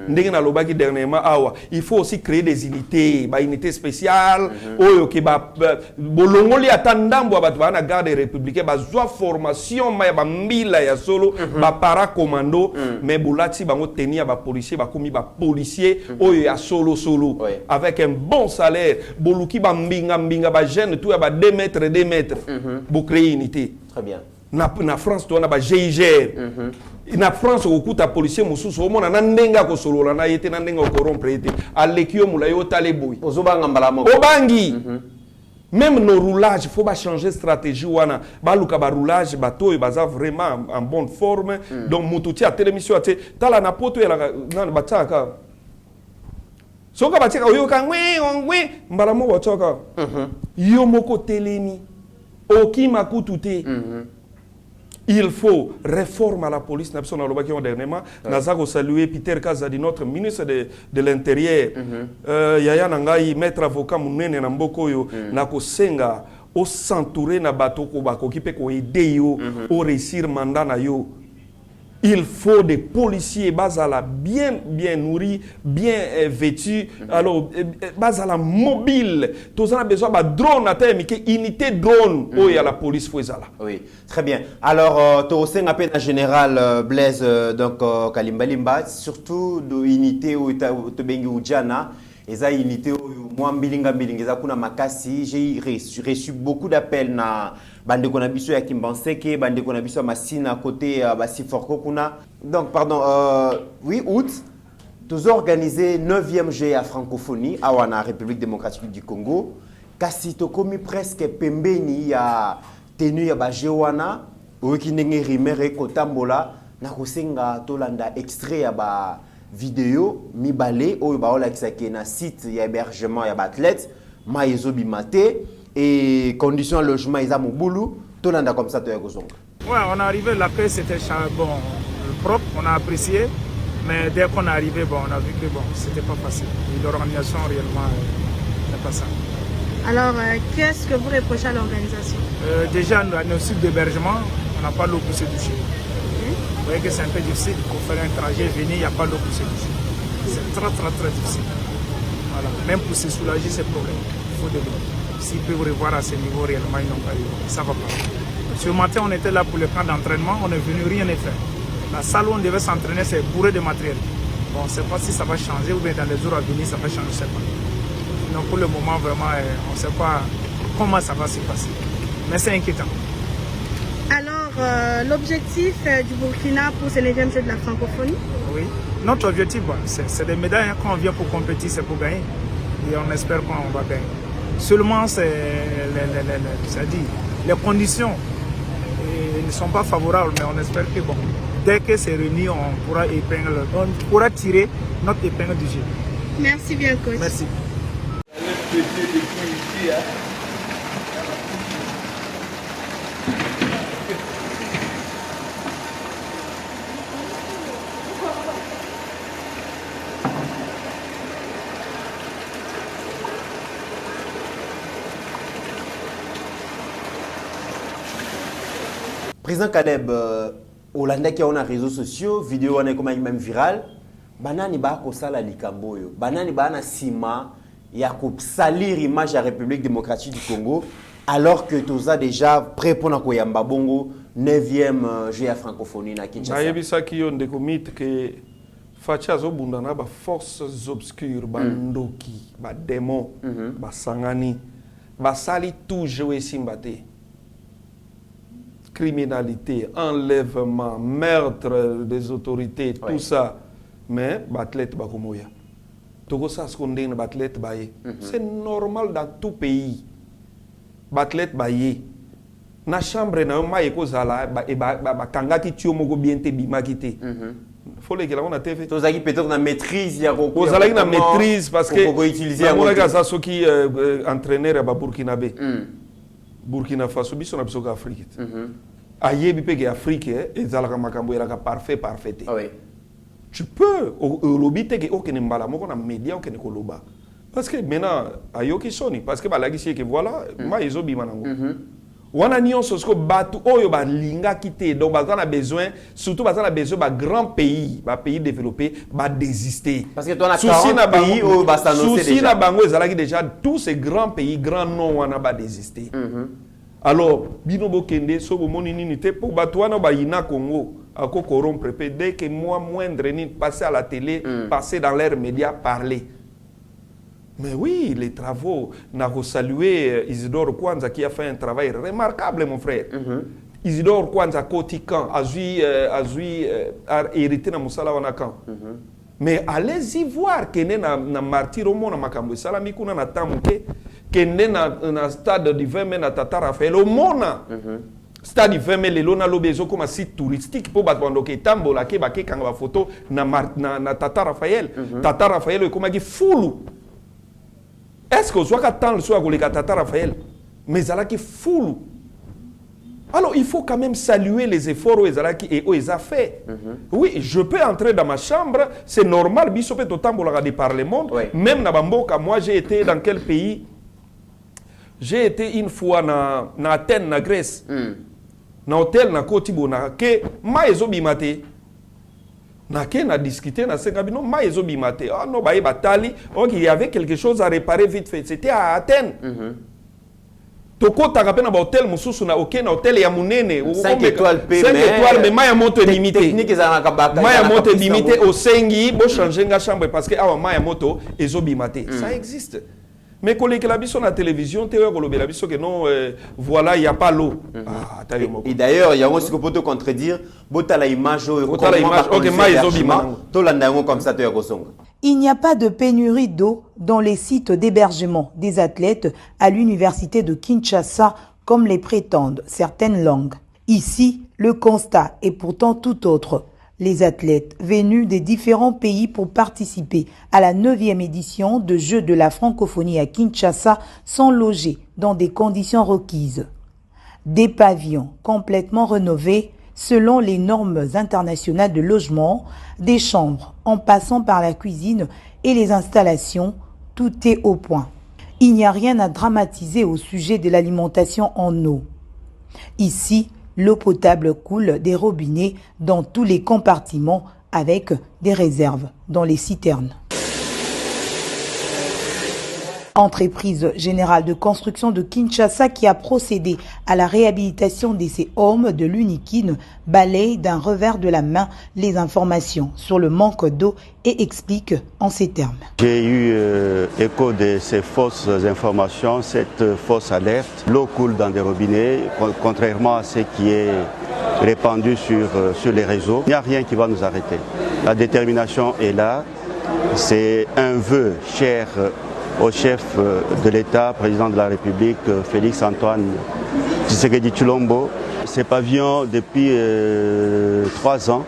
Ndenge na lobaki dernièrement awa, il faut aussi créer des unités, ba unités spéciales oyo ke ba bolongo li atandambo abatu bana garde républicain bazwa formation ma ba mbila ya solo ba para commando mais bulati bango tenir ba policier ba komi ba policier oyo ya solo avec un bon salaire boluki ba mbinga ba jeune tout ya ba 2 mètres pour créer unité. Très bien. na France to na ba GIGR na France okuta policier mususu omona na ndenga ko solola na yete na ndenga ko rompre yete alekio mulayo taleboy ozobanga mbala moko obangi même nos roulages faut pas changer stratégie wana baluka ba roulage bato et baza vraiment en bonne forme donc mututi a télémission ate tala na poto ya na bataka soka batika oyo ka ngwe mbala mo bataka yo moko telemi okima kutute il faut réforme à la police. Nous avons dernièrement salué Peter Kazadi, notre ministre de l'Intérieur. Yaya Nangai, maître avocat, Mounene Nambokoyo, Nako Senga, au s'entourer na bateau ko qui peut aider yo, au réussir mandat na yo. Il faut des policiers basala bien nourris, bien vêtus. Alors basala mobile. Tous on a besoin de drone à terre, mais unité drone. Oh, il y a la police là. Oui, très bien. Alors tu aussi appelé en général Blaise donc Kalimbalimba, surtout de unité où tu bengi Ujana. Et ça unité où moi mbilinga za kuna makasi. J'ai reçu beaucoup d'appels na bande konabiso ya Kimbanseke, bande konabiso Massina à côté Bassi Forko kuna. Donc pardon, oui août, tous organisé 9e GA francophonie à la République démocratique du Congo. Kasi to komi presque pembeni ya tenu ya bajewana, oki ndenge rimere kotambola na kosenga tolanda extrait ya ba vidéo mibale oyo baola kisake na site ya hébergement ya athlètes maezo bimate et conditions de logement isa mobulu tolanda comme ça to ya kozonga. Ouais, on est arrivé, la paix c'était bon, propre, on a apprécié, mais dès qu'on est arrivé, bon, on a vu que bon, c'était pas facile. Et l'organisation réellement n'est pas ça. Alors, qu'est-ce que vous reprochez à l'organisation? Déjà, nos sites d'hébergement, on n'a pas l'eau pour se doucher. Vous voyez que c'est un peu difficile, pour faire un trajet, venir, il n'y a pas d'eau pour se doucher. C'est très difficile. Voilà. Même pour se soulager ces problèmes, il faut de l'eau. S'ils peuvent revoir à ce niveau, réellement, ils n'ont pas eu. Ça va pas. Ce matin, on était là pour le camp d'entraînement, on est venu, rien n'est fait. La salle où on devait s'entraîner, c'est bourré de matériel. Bon, on ne sait pas si ça va changer ou bien dans les jours à venir, ça va changer, je ne sais pas. Donc pour le moment, vraiment, on ne sait pas comment ça va se passer. Mais c'est inquiétant. Alors, l'objectif du Burkina pour ce 9e jeu de la francophonie? Oui, notre objectif, c'est des médailles. Quand on vient pour compétir, c'est pour gagner. Et on espère qu'on va gagner. Seulement, les conditions ne sont pas favorables, mais on espère que bon, dès que c'est réuni, on pourra tirer notre épingle du jeu. Merci bien, coach. Merci. Président Kaleb, Hollande qui a les réseaux sociaux, vidéo on est comme même viral, banani ba ko sala likambo yo, banani ba na sima ya ko salir image de la République démocratique du Congo, alors que tous a déjà prêt pour na ko yamba bongo 9e GA francophonie na Kinshasa. Na yebisa ki yo ndeko mythe que facha zo bundana ba forces obscures ba ndoki, ba démon, ba sangani, ba sali tout jouer simbate. Criminalité, enlèvement, meurtre des autorités, tout ça. Mais l'athlète va comme ça. Tout ça, l'athlète va c'est normal dans tout pays. L'athlète va y na chambre na ma eko zala ba kanga ki tio moko bien te bima kité. Faut les gars on a TV. Tous qui peut-être na maîtrise ya ko. Vous allez na maîtrise parce que on utiliser on a ça ceux qui entraîneur à Burkinabé. Burkina Faso biso na biso ka Afrique. Ayebi peke Afrique ezalaka makambo elaka parfait. Oui. Tu peux lobby teke okene mbala moko na média okene koloba. Parce que maintenant ayoki soni parce que balagisi que voilà ma ezobi manango. Wana nyonso sko batu oyo ba linga kité donc bazana besoin surtout bazana besoin ba grand pays, ba pays développé ba désister. Parce que toi na 40 pays où ba s'annoncer déjà. Souci na bango ezalaki déjà tous ces grands pays grands noms wana ba désister. Alors bino bokende so bomoni nini te pour batu wana ba yina Congo ako corrompre dès que moi moindre ni passer à la télé, passer dans leurs médias parler. Mais oui, les travaux, nous avons salué Isidore Kwanza qui a fait un travail remarquable, mon frère. Isidore Kwanza koti kan azui hérité na musala wana kan. Mais allez-y voir que na martyr omona makambo salami kuna na tamuke que na stade du 20 na Tata Raphaël omona. Stade du 20 lelo na lobezo comme site touristique pour batwando ke tambola ke ba ke kanga ba photo na Tata Raphaël. Tata Raphaël comme qui fulu. Est-ce que soit tant le soit que Tata Raphaël mais ça là qui fulu. Alors, il faut quand même saluer les efforts et aux affaires. Oui, je peux entrer dans ma chambre, c'est normal, Bissopé Totambola de par le monde. Oui. Même dans Bamboka, moi j'ai été dans quel pays? J'ai été une fois dans Athènes, en Grèce. Dans l'hôtel, dans Kotibo, na ke maezo bimate. Na ke na discuté, na sengabino maezo bimate. Ah non, bah batali, donc il y avait quelque chose à réparer vite fait. C'était à Athènes. Toko takapé na hôtel mususu na ok na hôtel ya munene 5 étoiles P 5 étoiles mais maya moto limité technique za nakabaka maya moto limité au sengi bo changer nga chambre parce que awa maya moto ezobimate ça existe mais collègue la biso na télévision te ko lobela biso que non voilà il y a pas l'eau et d'ailleurs il y a aussi ko poto contredire botala image OK maya ezobimate to landa ngo comme ça to ya kosonga. Il n'y a pas de pénurie d'eau dans les sites d'hébergement des athlètes à l'université de Kinshasa, comme les prétendent certaines langues. Ici, le constat est pourtant tout autre. Les athlètes venus des différents pays pour participer à la 9e édition de Jeux de la francophonie à Kinshasa sont logés dans des conditions requises. Des pavillons complètement rénovés selon les normes internationales de logement, des chambres en passant par la cuisine et les installations, tout est au point. Il n'y a rien à dramatiser au sujet de l'alimentation en eau. Ici, l'eau potable coule des robinets dans tous les compartiments avec des réserves dans les citernes. Entreprise générale de construction de Kinshasa qui a procédé à la réhabilitation de ces hommes de l'Unikine balaye d'un revers de la main les informations sur le manque d'eau et explique en ces termes. J'ai eu écho de ces fausses informations, cette fausse alerte. L'eau coule dans des robinets, contrairement à ce qui est répandu sur les réseaux. Il n'y a rien qui va nous arrêter. La détermination est là. C'est un vœu cher au chef de l'État, président de la République, Félix Antoine Tshisekedi Tshilombo. Ces pavillons, depuis 3 ans,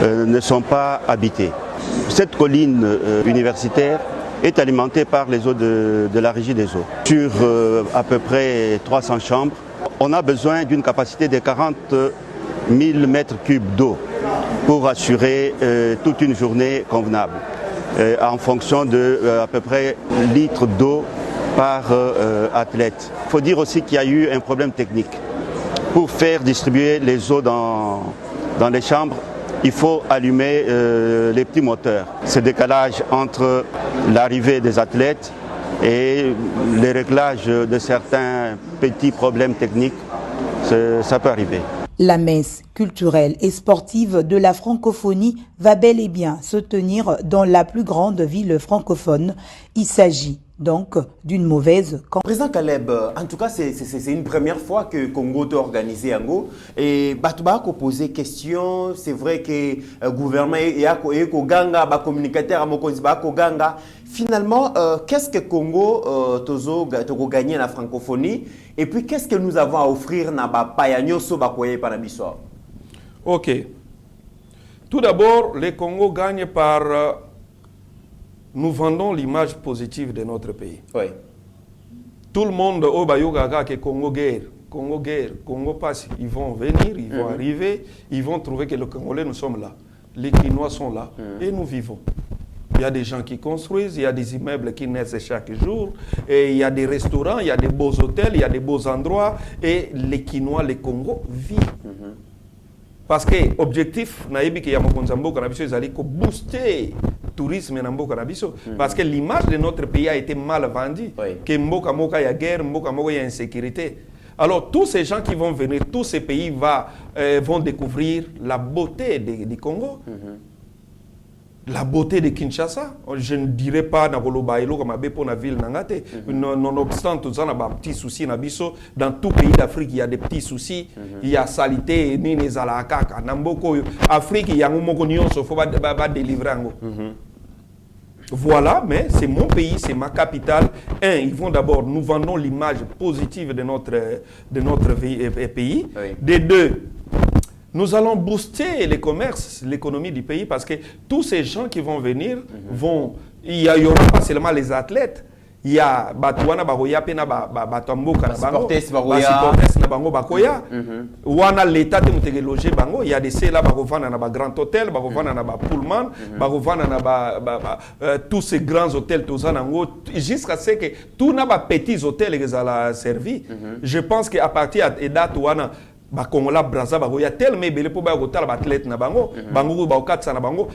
ne sont pas habités. Cette colline universitaire est alimentée par les eaux de la Régie des eaux. Sur à peu près 300 chambres, on a besoin d'une capacité de 40 000 mètres cubes d'eau pour assurer toute une journée convenable. En fonction de à peu près litres d'eau par athlète. Il faut dire aussi qu'il y a eu un problème technique. Pour faire distribuer les eaux dans les chambres, il faut allumer les petits moteurs. Ce décalage entre l'arrivée des athlètes et les réglages de certains petits problèmes techniques, ça peut arriver. La messe culturelle et sportive de la francophonie va bel et bien se tenir dans la plus grande ville francophone. Il s'agit donc d'une mauvaise campagne. Président Caleb, en tout cas, c'est une première fois que Congo t'a organisé Ango. Et Batouba a posé question. C'est vrai que le gouvernement et Ganga, les communicateurs Ganga. Finalement, qu'est-ce que Congo a gagné dans la francophonie? Et puis, qu'est-ce que nous avons à offrir dans le Ok. Tout d'abord, le Congo gagne par... nous vendons l'image positive de notre pays. Oui. Tout le monde au Bayogaga que Congo guerre, Congo passe. Ils vont venir, ils vont arriver, ils vont trouver que les Congolais, nous sommes là. Les Quinois sont là et nous vivons. Il y a des gens qui construisent, il y a des immeubles qui naissent chaque jour, et il y a des restaurants, il y a des beaux hôtels, il y a des beaux endroits, et les Quinois, les Congo vivent. Parce que l'objectif, c'est de booster le tourisme parce que l'image de notre pays a été mal vendue. Que Mboka Moka, il y a guerre, Mboka Moka, il y a insécurité. Alors tous ces gens qui vont venir, tous ces pays vont découvrir la beauté du Congo. la beauté de Kinshasa, je ne dirais pas pour la ville nangate. Nonobstant tout ça, on a des petits soucis. Dans tout pays d'Afrique, il y a des petits soucis. Il y a salité, ni zalakaka. Namboko Afrique, il y a un moment il faut pas délivrer. Voilà, mais c'est mon pays, c'est ma capitale. Ils vont d'abord, nous vendons l'image positive de notre pays. Oui. Des deux, nous allons booster les commerces, l'économie du pays parce que tous ces gens qui vont venir il y aura pas seulement les athlètes, il y a Batouana Baroya Pena Batamboka na Bango Bakoya, Wana l'État de Mutegeloger Bango, il y a des là Barovana na Grand Hôtel, Barovana na Pullman, Barovana na tous ces grands hôtels, jusqu'à ce que tout n'a pas petits hôtels qui ont servi. Je pense qu'à partir de date Wana, Bakongola Braza Baroya tellement belé pour Barotal Batlet na Bango, Bango Baokatsa na Bango,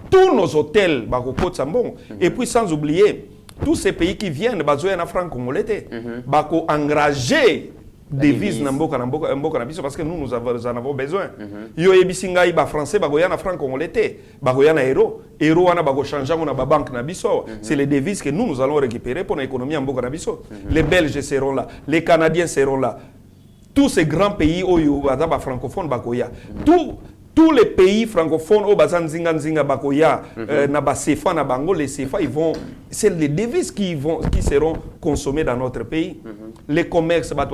tous nos hôtels Bakoko Tsambon, et puis sans oublier tous ces pays qui viennent, en franc congolais, bako engager des devises parce que nous en avons besoin. Yo ebisinga iba français bagoyana franc congolais, bagoyana euro, wana bago changer na banque na biso. C'est les devises que nous allons récupérer pour l'économie en boka na biso. Les Belges seront là, les Canadiens seront là. Tous ces grands pays oyo bazaba francophone bagoya. Tous les pays francophones au bazan zinga bakoya na ba CFA na bango, les CFA c'est les devises qui seront consommées dans notre pays. Les commerces ba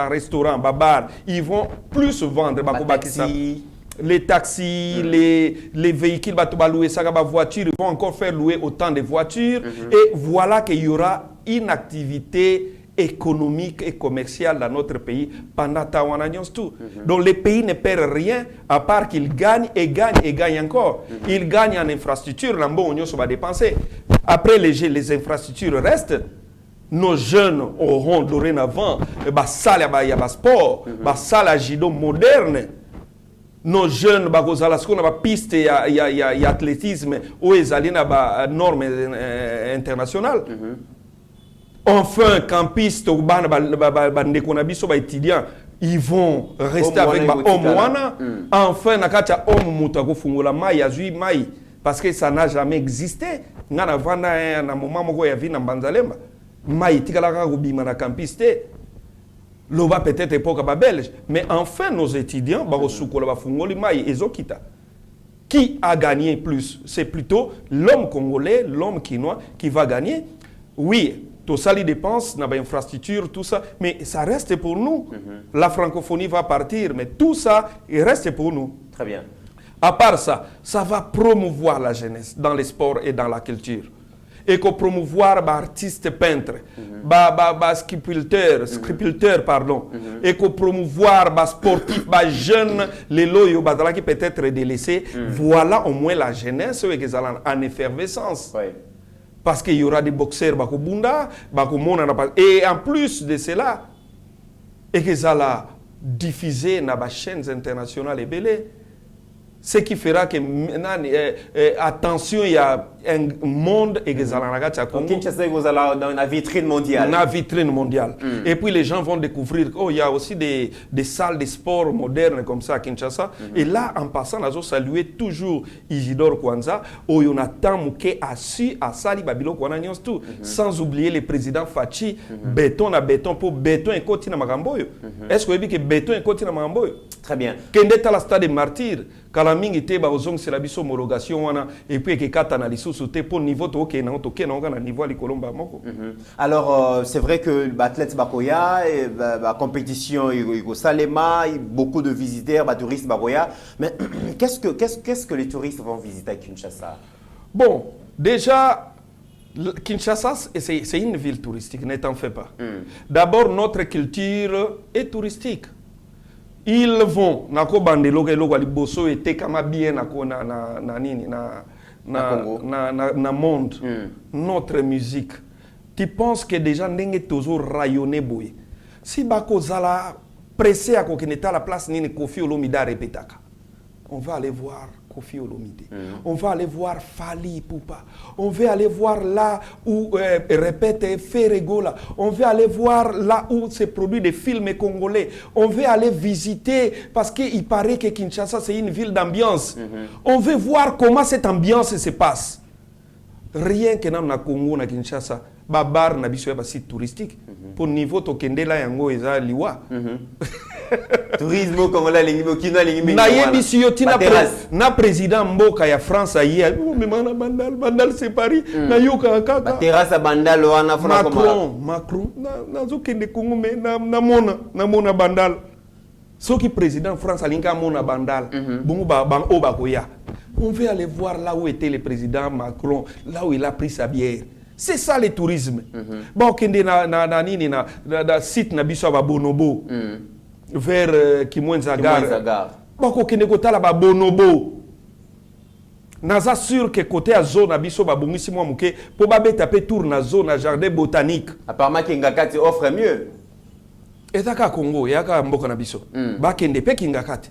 restaurants, ba bar, ils vont plus vendre les taxis, les véhicules ba louer ça ba voitures, ils vont encore faire louer autant de voitures et voilà qu'il y aura une activité économique et commerciale dans notre pays pendant tout. Donc les pays ne perdent rien à part qu'ils gagnent et gagnent et gagnent encore. Ils gagnent en infrastructure, on va dépenser. Après les infrastructures restent. Nos jeunes auront dorénavant salle à sport, salle judo moderne. Nos jeunes na piste y a athlétisme ou ils allaient na normes internationales. Enfin, campistes, étudiants, ils vont rester avec Omwana. Enfin, nakacha Omutago Fungola Mai, Azui Mai, parce que ça n'a jamais existé. Nana Vana, na moment où il y a na Banzalemba. Mai, Tikalaka Rubima na campiste. L'Oba peut-être époque belge. Mais enfin, nos étudiants, Barosukola Fungoli Mai, Ezokita. Qui a gagné plus? C'est plutôt l'homme congolais, l'homme quinois qui va gagner. Oui. Tout ça, les dépenses, l'infrastructure, tout ça, mais ça reste pour nous. La francophonie va partir, mais tout ça, il reste pour nous. Très bien. À part ça, ça va promouvoir la jeunesse dans les sports et dans la culture. Et que promouvoir artistes peintres, sculpteurs, pardon. Et que promouvoir sportifs, jeunes, les loyaux, qui peut être délaissés. Voilà au moins la jeunesse en effervescence. Oui. Parce qu'il y aura des boxeurs Bakobunda, et en plus de cela, et que ça la diffuser dans les chaînes internationales et belé. Ce qui fera que attention, il y a un monde et que ça dans la vitrine mondiale. La vitrine mondiale. Et puis les gens vont découvrir qu'il y a aussi des salles de sport modernes comme ça à Kinshasa. Et là, en passant, nous allons saluer toujours Isidore Kwanza, où Jonathan Mouké a su à Sali Babilo Kwananyons tout. Sans oublier le président Fachi, béton à béton pour béton et continent Magamboyo. Est-ce que vous avez dit que béton et continent Magamboyo? Très bien. Kende à la stade des martyrs. Kalamingi te ba ozong c'est la biso homologation wana et puis que kata na lisusu te pour niveau to ke na niveau li kolomba moko. Alors c'est vrai que l'athlète Bakoya et la compétition au Salema, beaucoup de visiteurs, touristes Bakoya, mais qu'est-ce que les touristes vont visiter à Kinshasa? Bon, déjà Kinshasa c'est une ville touristique, ne t'en fais pas. D'abord notre culture est touristique. Ils vont nako bandelo ke loko liboso ete kama bien na monde notre musique. Tu penses que déjà ndenge toujours rayonner boy. Si bako zala pressé à kokineta la place nini Kofi Olomide répétaka. On va aller voir Kofi Olomide. On va aller voir Fali Poupa. On va aller voir là où répète Ferregola. On va aller voir là où se produit des films congolais. On va aller visiter parce qu'il paraît que Kinshasa c'est une ville d'ambiance. On veut voir comment cette ambiance se passe. Rien que dans le Congo, na Kinshasa, babar na biso ya ba site touristique. Pour niveau tokende la yango eza liwa. Tourisme congolais lingimo kino lingimo. Na yebisi yo tina na président mboka ya France aye. Mais mana bandal c'est Paris. Na yoka kaka. Ba terrasse bandal wana fona Macron na zo kende Congo mais na mona bandal. Soki président France alinka mona bandal. Bongo ba koya. On veut aller voir là où était le président Macron, là où il a pris sa bière. C'est ça le tourisme. Bon, kende na site na biso ba Bonobo. Vers Kimwenza Gare. Bon, kende kota la ba Bonobo. Naza sûr que côté à zone na biso ba bongisi mwa muke po ba beta pe tour na zone na jardin botanique. Apparemment Kingakati offre mieux. Ezaka Congo yaka mboka na biso bakende pe Kingakati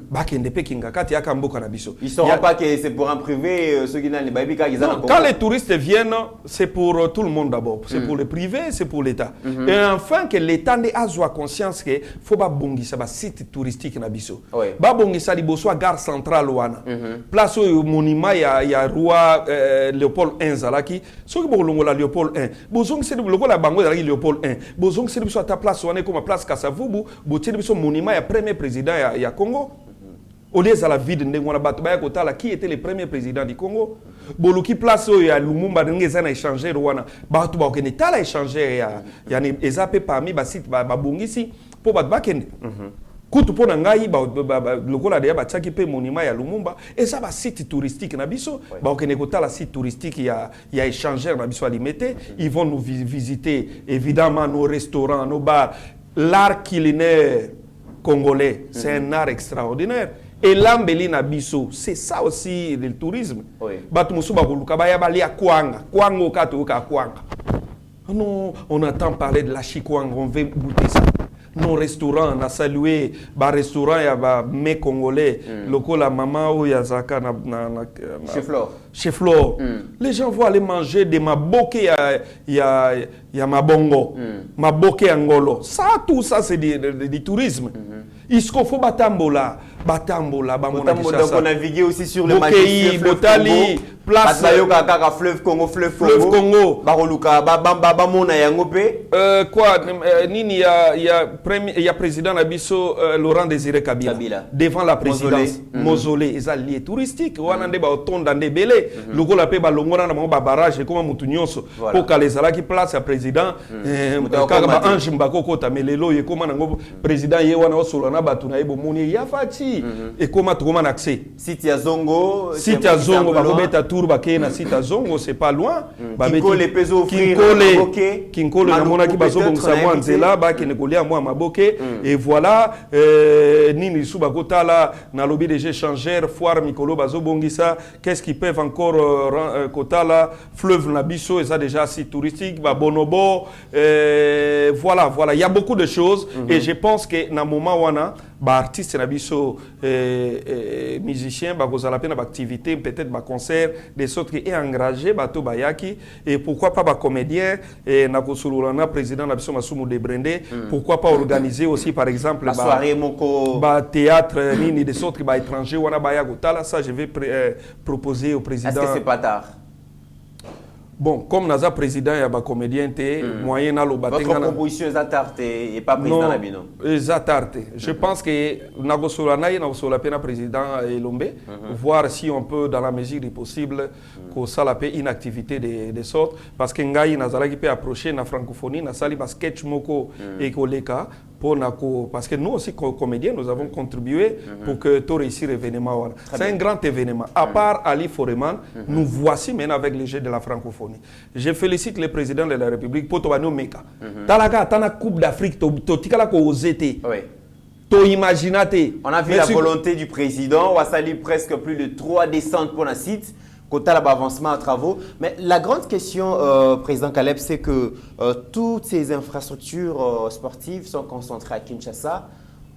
bakende pe Kingakati yaka mboka na biso. Ils sauront pas que c'est pour un privé ceux qui n'ont les baby quand les touristes viennent c'est pour tout le monde d'abord c'est pour le privé c'est pour l'état et enfin que l'état ne a conscience que faut ba bongisa ba site touristique na biso ba bongisa liboso gare centrale wana place au monument ya roi Léopold I zalaki soki bolongola Léopold I bozong c'est lokola bango zalaki Léopold I bozong c'est biso ta place wana comme place Kasavubu botieli biso monument ya premier président ya Congo au lieu à la vie de Ndengwana Batubaya Kotala qui était le premier président du Congo boluki place ya Lumumba ngeza na échanger wana batu ba okene tala échanger ya ne ezape parmi ba site ba bongisi po ba bakende kutu pona ngai lokola de ba tsaki pe monument ya Lumumba et ça ba site touristique na biso ba okene kotala site touristique ya échanger na biso alimete ils vont nous visiter évidemment nos restaurants nos bars. L'art culinaire congolais, c'est un art extraordinaire. Et l'ambeli na biso, c'est ça aussi le tourisme. Batu musuba kuluka baya bali kwanga, kwango kato ka kwanga. Non, on entend parler de la chikwanga, on veut goûter ça. Nos restaurants, on a salué ba restaurant ya ba mets congolais, lokola mama ou yazaka na chez Flore. Les gens vont aller manger des maboke ya mabongo, maboke angolo. Ça tout ça c'est du tourisme. Il faut batambola bamona donc on naviguer aussi sur le majesté Botali place Bayoka kaka fleuve Congo baroluka bamona yango pe quoi nini ya président na biso Laurent Désiré Kabila devant la présidence mausolée eza lié touristique wana nde ba otonda nde belé lokola pe balongona na ba barrage comme mutu nyonso po kalezala ki place ya président kaka ba Ange Mbakoko tamelelo ye koma nango président ye wana osolo na batu na yebo moni ya fati et comment tu as accès site ya Zongo bakobeta tour bakeye na site ya Zongo c'est pas loin Kinko les peso offrir Kinko na mona ki bazobongisa mwa nzela bakene kolia mwa maboke et voilà nini su bakotala na lobby des échangeurs foire mikolo bazobongisa qu'est-ce qu'ils peuvent encore kotala fleuve na biso et ça déjà site touristique ba Bonobo voilà il y a beaucoup de choses et je pense que na moment wana ba artiste na biso musicien ba kozala pe na ba activité peut-être ba concert des sortes qui est engagé bato bayaki et pourquoi pas ba comédien et na kosulula na président na biso Masumu Debrende pourquoi pas organiser aussi par exemple la soirée moko ba théâtre nini des sortes ba étranger wana baya kotala ça je vais proposer au président. Est-ce que c'est pas tard? Bon, comme naza président ya ba comédien té moyen na lo batenga votre proposition est tarte et pas président na bino. Tarte. Je pense que nagosola na nagosola pena président Elombe voir si on peut dans la mesure du possible ko sala pe une activité de sorte parce que ngai nazala ki pe approcher na francophonie na sali ba sketch moko et koleka parce que nous aussi comédiens nous avons contribué pour que tout réussir l'événement. C'est un grand événement. À part Ali Foreman, nous voici maintenant avec les Jeux de la francophonie. Je félicite le président de la République pour Tobano Meka. Talaga tana Coupe d'Afrique to tikala ko ozete. To imaginate. On a vu la volonté du président, on a sali presque plus de 3 descentes pour la site. Côté l'avancement à travaux. Mais la grande question, Président Caleb, c'est que toutes ces infrastructures sportives sont concentrées à Kinshasa.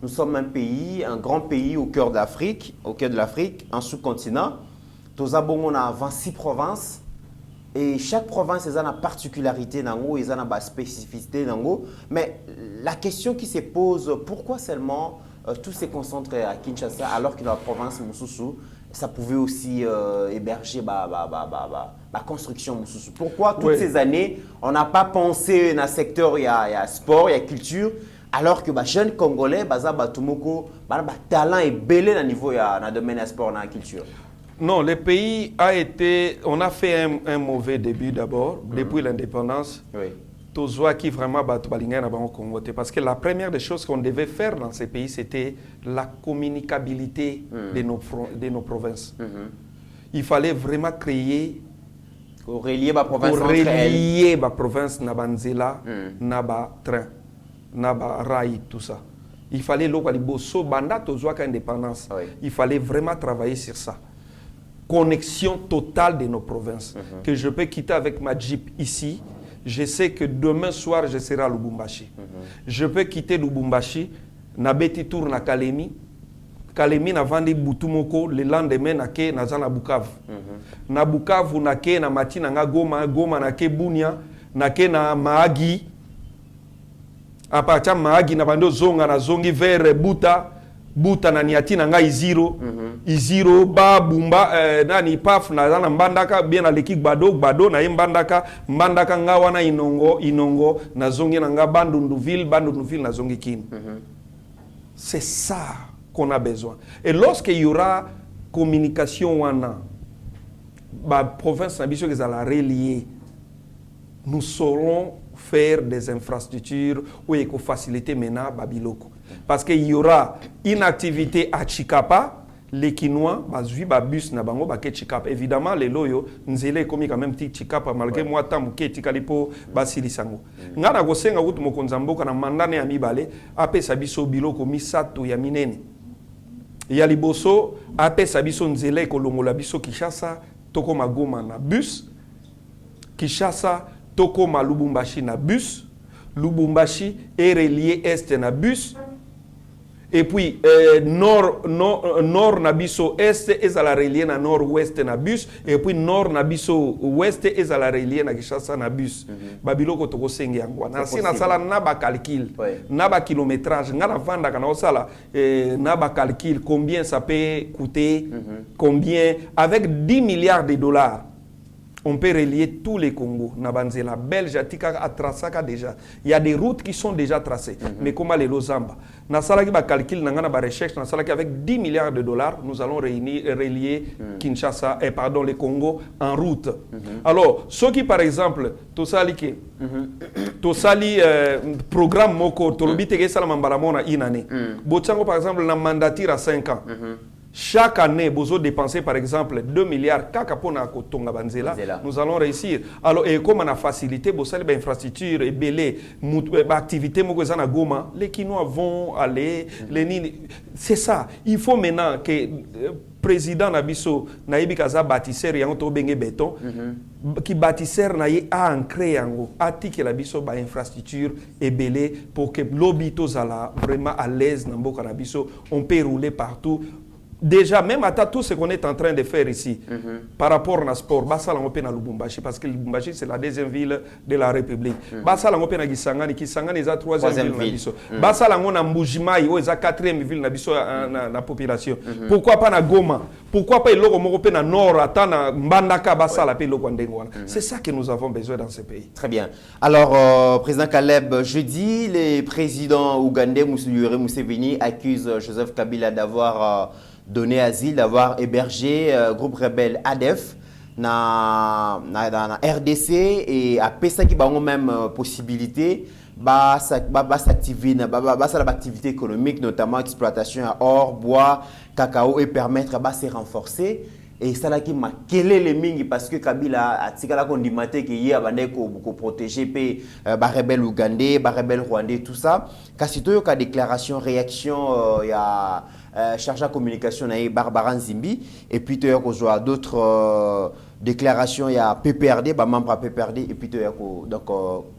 nous sommes un pays, un grand pays au cœur de l'Afrique, un sous-continent. Tous on a 26 provinces et chaque province a une particularité, ils ont une spécificité. Mais la question qui se pose, pourquoi seulement tout s'est concentré à Kinshasa alors que dans la province Moussoussou, ça pouvait aussi héberger la construction Moussoussou. Pourquoi toutes ces années, on n'a pas pensé dans le secteur, il y a sport, il y a culture, alors que les jeunes Congolais, talent est belé dans le niveau dans le domaine du sport, dans la culture. Non, le pays a été, on a fait un mauvais début d'abord, depuis l'indépendance. Oui. Qui vraiment parce que la première des choses qu'on devait faire dans ces pays, c'était la communicabilité de nos provinces. Il fallait vraiment créer pour relier ma province Nabanzela, Naba train, Naba rail, tout ça. Il fallait indépendance. Il fallait vraiment travailler sur ça. Connexion totale de nos provinces. Que je peux quitter avec ma Jeep ici. Je sais que demain soir, je serai à Lubumbashi. Je peux quitter Lubumbashi, nabeti tour na Kalemi. Kalemi na vandi Butumoko, le lendemain nake na zana Bukavu. Na Bukavu nake na mati na Goma, Goma nake Bunia, nake na Mahagi. Apacha Mahagi na bando zonga na zongi vers Buta na niati na nga Iziro ba bumba nani paf na zana mbandaka bien na leki gbado na mbandaka nga wana inongo na zongi na nga bandunduville na zongi kin. C'est ça qu'on a besoin. Et lorsqu'il y aura communication wana ba province na biso ezala relier, nous saurons faire des infrastructures où il faut faciliter maintenant babiloko. Parce qu'il y aura une activité à Chikapa, les Kinois, bazui bus na bango baké Chikapa. Évidemment, les loyo, nzele komi quand même ti Chikapa malgré moi tamu ke tikalipo basili sango. Ngana gosenga wutu mokonzamboka na mandane ya mibale, ape sabiso biloko misato ya minene. Ya liboso, ape sabiso nzele kolongola biso Kinshasa, toko magoma na bus. Kinshasa, toko ma Lubumbashi na bus. Lubumbashi est relié est na bus. Et puis, nord nabiso est à la relier na nord-ouest na bus. Et puis, nord nabiso ouest est à la relier na Kinshasa na bus. Babiloko toko sengi angwa. Na si na sala naba calcul, naba kilométrage, ngana vanda kana osala naba calcul, combien ça peut coûter, combien, avec 10 milliards de dollars. On peut relier tous les Congos. Nabanzela, Belge, Atika, Atrasaka déjà. Il y a des routes qui sont déjà tracées. Mais comment les Lozamba? Nasalaki ba calcul, nangana ba recherche, nasalaki avec 10 milliards de dollars, nous allons relier Kinshasa, le Congo en route. Alors, ceux qui par exemple, Tosali programme Moko, Tolobi Tege Salamambaramona inane. Botsango par exemple, na mandatir à 5 ans. Chaque année, Bozo dépenser par exemple 2 milliards kakapona kotonga banzela, nous allons réussir. Alors, et comme on a facilité, Bozo les infrastructures et belé, activités mokozana goma, les Kinois vont aller, les Nini. C'est ça. Il faut maintenant que président Nabiso, Naïbi Kaza bâtisseur yango to benge béton, qui bâtisseur naïe a ancré yango, a tiki la biso ba infrastructure et belé pour que l'obito zala vraiment à l'aise dans Mboka Nabiso, on peut rouler partout. Déjà, même à tout ce qu'on est en train de faire ici, par rapport au sport, Bassala on na Lubumbashi, parce que Lubumbashi c'est la deuxième ville de la République. Bassala on na Kisangani, Kisangani est la troisième ville. Bassala on na Mbujimai, c'est la quatrième ville na la population. Pourquoi pas na Goma? Pourquoi pas l'Europe na Nord, à Mbandaka, Bassala, c'est ça que nous avons besoin dans ce pays. Très bien. Alors, Président Caleb, jeudi, le président ougandais Yoweri Museveni accuse Joseph Kabila d'avoir donné asile, d'avoir hébergé groupe rebelle ADF na RDC et à PESA qui a même possibilité s'activer l'activité économique, notamment exploitation à or, bois, cacao et permettre de se renforcer. Et ça là qui m'a quellé les mingi parce que Kabila a tika condimate qui y a protéger les rebelles ougandais, les rebelles rwandais, tout ça. Kasito yo ka déclaration réaction il y a chargé de communication Barbara Nzimbi et puis tu as d'autres déclaration il y a PPRD ba membre à PPRD et puis donc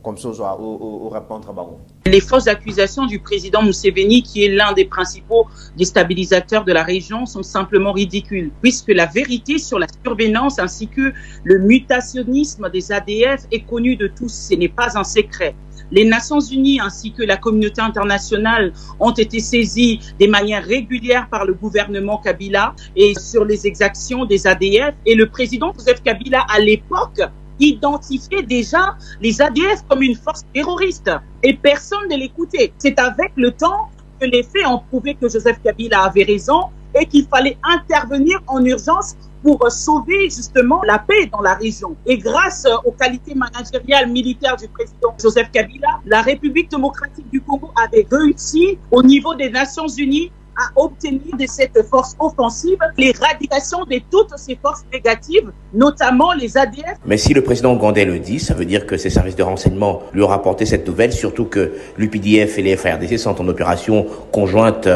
comme ça au répondre baron. Les fausses accusations du président Museveni, qui est l'un des principaux déstabilisateurs de la région, sont simplement ridicules, puisque la vérité sur la surveillance ainsi que le mutationnisme des ADF est connu de tous. Ce n'est pas un secret. Les Nations Unies ainsi que la communauté internationale ont été saisies de manière régulière par le gouvernement Kabila et sur les exactions des ADF. Et le président Joseph Kabila, à l'époque, identifiait déjà les ADF comme une force terroriste. Et personne ne l'écoutait. C'est avec le temps que les faits ont prouvé que Joseph Kabila avait raison et qu'il fallait intervenir en urgence pour sauver justement la paix dans la région. Et grâce aux qualités managériales militaires du président Joseph Kabila, la République démocratique du Congo avait réussi au niveau des Nations Unies à obtenir de cette force offensive l'éradication de toutes ces forces négatives, notamment les ADF. Mais si le président ougandais le dit, ça veut dire que ses services de renseignement lui ont rapporté cette nouvelle, surtout que l'UPDF et les FARDC sont en opération conjointe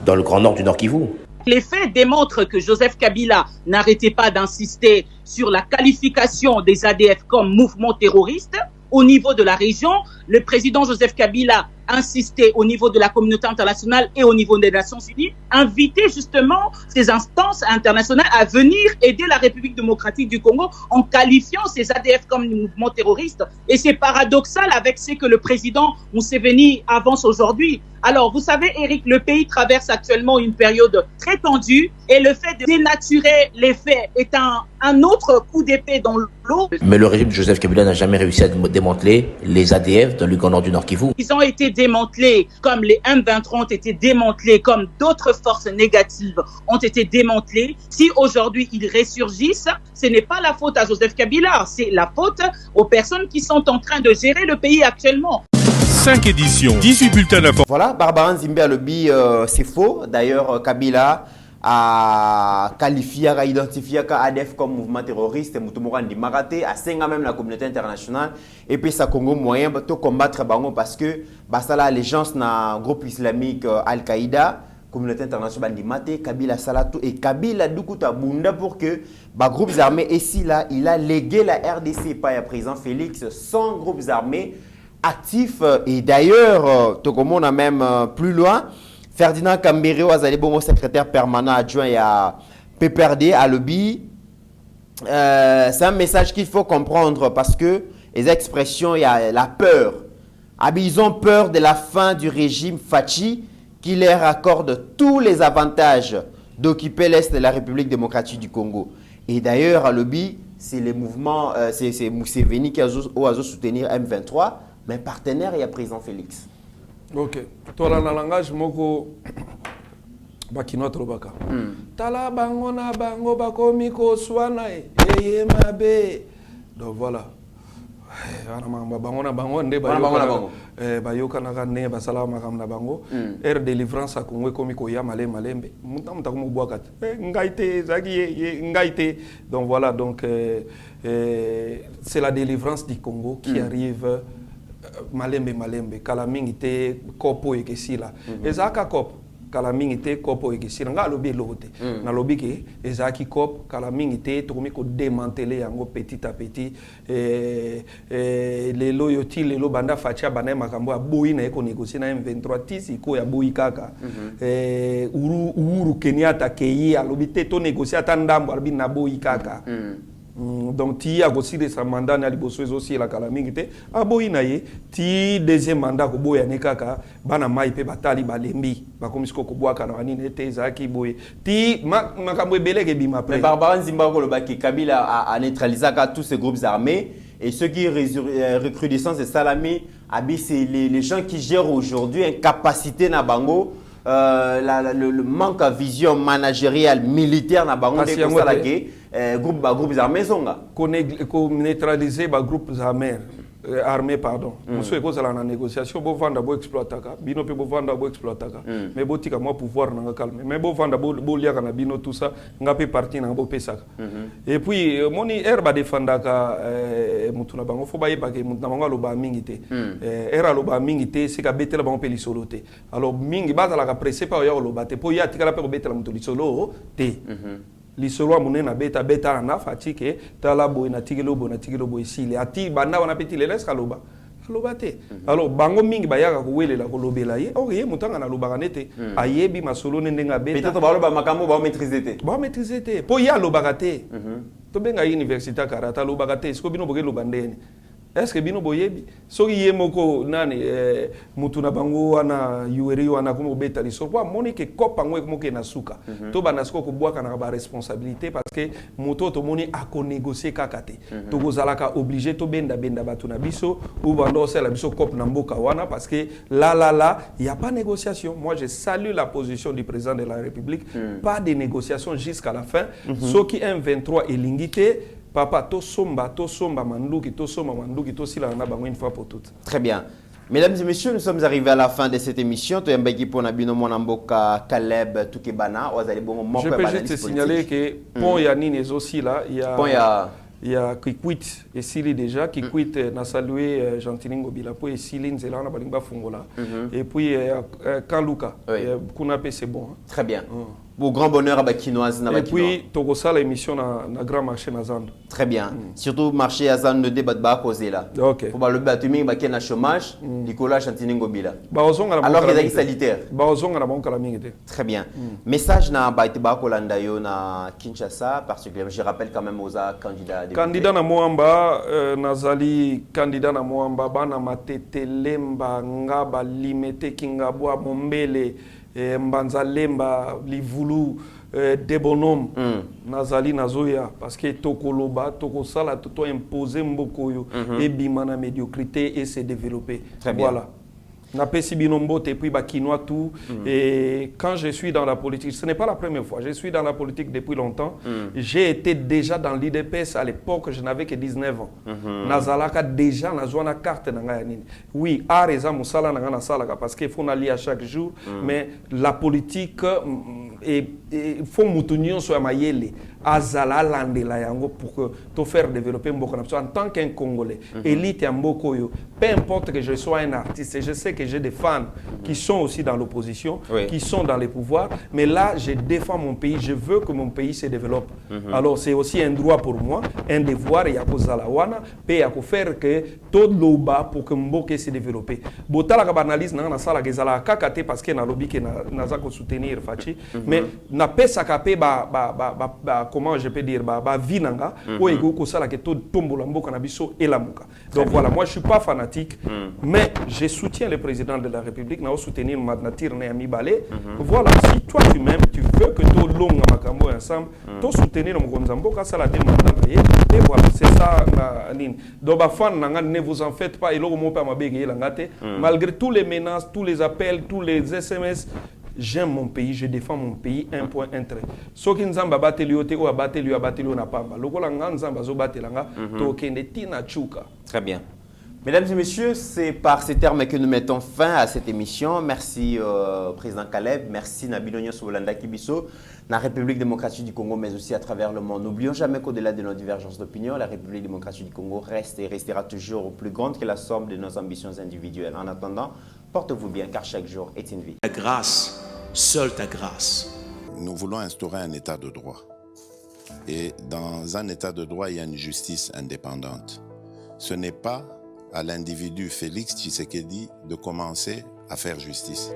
dans le Grand Nord du Nord Kivu. Les faits démontrent que Joseph Kabila n'arrêtait pas d'insister sur la qualification des ADF comme mouvement terroriste. Au niveau de la région, le président Joseph Kabila insistait au niveau de la communauté internationale et au niveau des Nations Unies, inviter justement ces instances internationales à venir aider la République démocratique du Congo en qualifiant ces ADF comme des mouvements terroristes. Et c'est paradoxal avec ce que le président Museveni avance aujourd'hui. Alors, vous savez, Eric, le pays traverse actuellement une période très tendue et le fait de dénaturer les faits est un autre coup d'épée dans l'eau. Mais le régime de Joseph Kabila n'a jamais réussi à démanteler les ADF dans le Grand Nord du Nord Kivu. Ils ont été démantelés comme les M23 ont été démantelés, comme d'autres forces négatives ont été démantelées. Si aujourd'hui ils ressurgissent, ce n'est pas la faute à Joseph Kabila, c'est la faute aux personnes qui sont en train de gérer le pays actuellement. 5 éditions, 18 bulletins d'information. Voilà, Barbara Nzimbe a lobby, c'est faux. D'ailleurs, Kabila a qualifié, a identifié ADF comme mouvement terroriste, Moutoumorandi Maraté, a senga même la communauté internationale. Et puis, ça Congo moyen de combattre Bango parce que ça la allégeance na groupe islamique Al-Qaïda, communauté internationale Bandimate, Kabila Salatou et Kabila Dukuta Bunda pour que groupes armés ici là, il a légué la RDC par le président Félix sans groupes armés actifs. Et d'ailleurs, on a même plus loin, Ferdinand Kambere, Azali Bongo, secrétaire permanent adjoint à PPRD, à lobby. C'est un message qu'il faut comprendre parce que les expressions, il y a la peur. Ils ont peur de la fin du régime Fachi qui leur accorde tous les avantages d'occuper l'Est de la République démocratique du Congo. Et d'ailleurs, à lobby, c'est les mouvements, c'est Museveni qui a soutenir M23, mais partenaire, il y a président Félix. Ok. Toi, dans le langage, moko bakino trobaka. Tala bango na bango bakomi ko swana eye mabe. Donc voilà. Bango na bango nde bayoka na kane basala makam na bango. Air délivrance a Congo komi ko ya malembe. Muta ko mobwaka. Ngaite zaki ngaite. Donc voilà, donc c'est la délivrance du Congo qui arrive. Malembe kalamingi te kopo ekesila ezaka kop kalamingi te kopo ekesila nga lobi lote na lobi ke ezaki kop kalamingi te tokomi ko démanteler yango petit à petit les loyauty les lo banda facha bana makambo ya boyi na eko négocier na M23 tisi ko ya boyi kaka Uhuru Kenyatta keyi alobi te to négocier ata ndambo alobi na boyi kaka. Donc ti a aussi de sa mandat na liboso aussi la kalamingite aboyi na ye ti deuxième mandat ko boya ne kaka bana mai pe batali balembi bakomisiko ko bwaka na wanine te zaki boye ti makambo beleke bima après. Mais Barbara Nzimba ko lobaki Kabila a neutralisé tous ces groupes armés et ceux qui recrudescence de Salami c'est les gens qui gèrent aujourd'hui une capacité na bango le manque de vision managériale militaire na bango de Salake groupes armés songa ko neutraliser ba groupes armés pardon monsieur ko sala na négociation bo vanda bo exploitaka bino pe bo vanda bo exploitaka mais bo tika moi pouvoir na calme mais bo vanda bo liaka na bino tout ça nga pe parti na bo pesaka et puis moni herba defendaka mutuna bango fo ba yebake mutuna bango loba mingi te era loba mingi te sika betela bango pe lisolo te alors mingi bazala ka pressé pa ya loba te po ya tika la pe betela mutu lisolo te lisolo munena beta beta na fatike tala boy na tigelo boy sile ati banda wana peti le laisse kaloba lobate alors bango mingi bayaka ko welela ko lobela ye o ye mutanga na lobaka nete ayebi masolo ndenga beta peut-être baloba makambo ba maîtriser te po ya lobaka te to benga université karata lobaka te sko bino boke lobandene est-ce que bino boyebi soki ye moko nani mutu na bango wana yueri wana ko beta liso kwa monike kopa ngwe moke na suka to bana sko ko bwaka na ba responsabilité parce que moto to moni a ko négocier kakate to kozalaka obligé to benda batu na biso ou bando la biso kop na mboka wana parce que là il y a pas négociation. Moi je salue la position du président de la République, pas de négociation jusqu'à la fin. Soki M23 est lingité papa to somba manduki to sila na bango une fois pour toutes. Très bien. Mesdames et messieurs, nous sommes arrivés à la fin de cette émission. Je peux juste te signaler que Pont Yanine est aussi là. Il y a Kikwit et Sili déjà. Kikwit n'a salué Gentilingo Bilapo et Sili Nzela na Balingba Fungola. Et puis Kanluka. Kunape c'est bon. Très bien. Pour grand bonheur à Bakinoise. Et puis Togosa l'émission na grand marché na Zand. Très bien. Surtout marché à Zand ne débat pas causer là. OK. Pour le bâtiment baké na chômage, Nicolas Gentilingo Bila. Alors qu'il est sanitaire. Très bien. Message na baité ba kolanda yo na Kinshasa particulièrement. Je rappelle quand même aux candidats. Candidat na Moamba nazali candidat na Moamba bana matete lemba ngaba limete kingabwa mombele mbanza lemba livulu debonom nazali nazoya parce que tokoloba tokosala to imposer mbokoyo et bimana médiocrité et se développer. Voilà. Na pesi binombote puis bakinois tout et quand je suis dans la politique, ce n'est pas la première fois, je suis dans la politique depuis longtemps. J'ai été déjà dans l'IDPS à l'époque, je n'avais que 19 ans. Nazalaka déjà nazwana carte nanga nini. Oui, areza musala nanga na salaka parce qu'il faut aller à chaque jour, mais la politique et il faut moutonnion sur mayele azala landela yango pour que to faire développer mboko en tant qu'un Congolais élite ya mboko yo, peu importe que je sois un artiste, je sais que j'ai des fans qui sont aussi dans l'opposition, qui sont dans les pouvoirs, mais là je défends mon pays, je veux que mon pays se développe. Alors c'est aussi un droit pour moi, un devoir ya kozala wana pe ya ko faire que tout loba pour que mboke se développer. Botala ka banalise na sala kezala kakate parce que na lobby que na za ko soutenir fachi, mais na pesa kapé comment je peux dire vie nanga o ego ko sala que tout tombola mboka na biso elamuka. Donc voilà, moi je suis pas fanatique, mais je soutiens le président de la République, na soutenir Madnatir na Ami Balé. Voilà, si toi tu m'aimes, tu veux que tout longa makambo ensemble, to soutenir Mokonza mboka sala demande et voilà, c'est ça nini. Donc ba fan nanga ne vous en faites pas, eloko mo pa mabege elangate, malgré tous les menaces, tous les appels, tous les SMS. J'aime mon pays, je défends mon pays, un point, un trait. Soki nzamba bateliote ou abatelio na pamba. Lokola nzamba zo batelanga to kende tina chuka. Très bien. Mesdames et messieurs, c'est par ces termes que nous mettons fin à cette émission. Merci Président Caleb, merci Nabilonio Sobolanda Kibiso, la République démocratique du Congo, mais aussi à travers le monde. N'oublions jamais qu'au-delà de nos divergences d'opinion, la République démocratique du Congo reste et restera toujours plus grande que la somme de nos ambitions individuelles. En attendant, portez-vous bien car chaque jour est une vie. Ta grâce, seule ta grâce. Nous voulons instaurer un état de droit. Et dans un état de droit, il y a une justice indépendante. Ce n'est pas à l'individu Félix Tshisekedi de commencer à faire justice.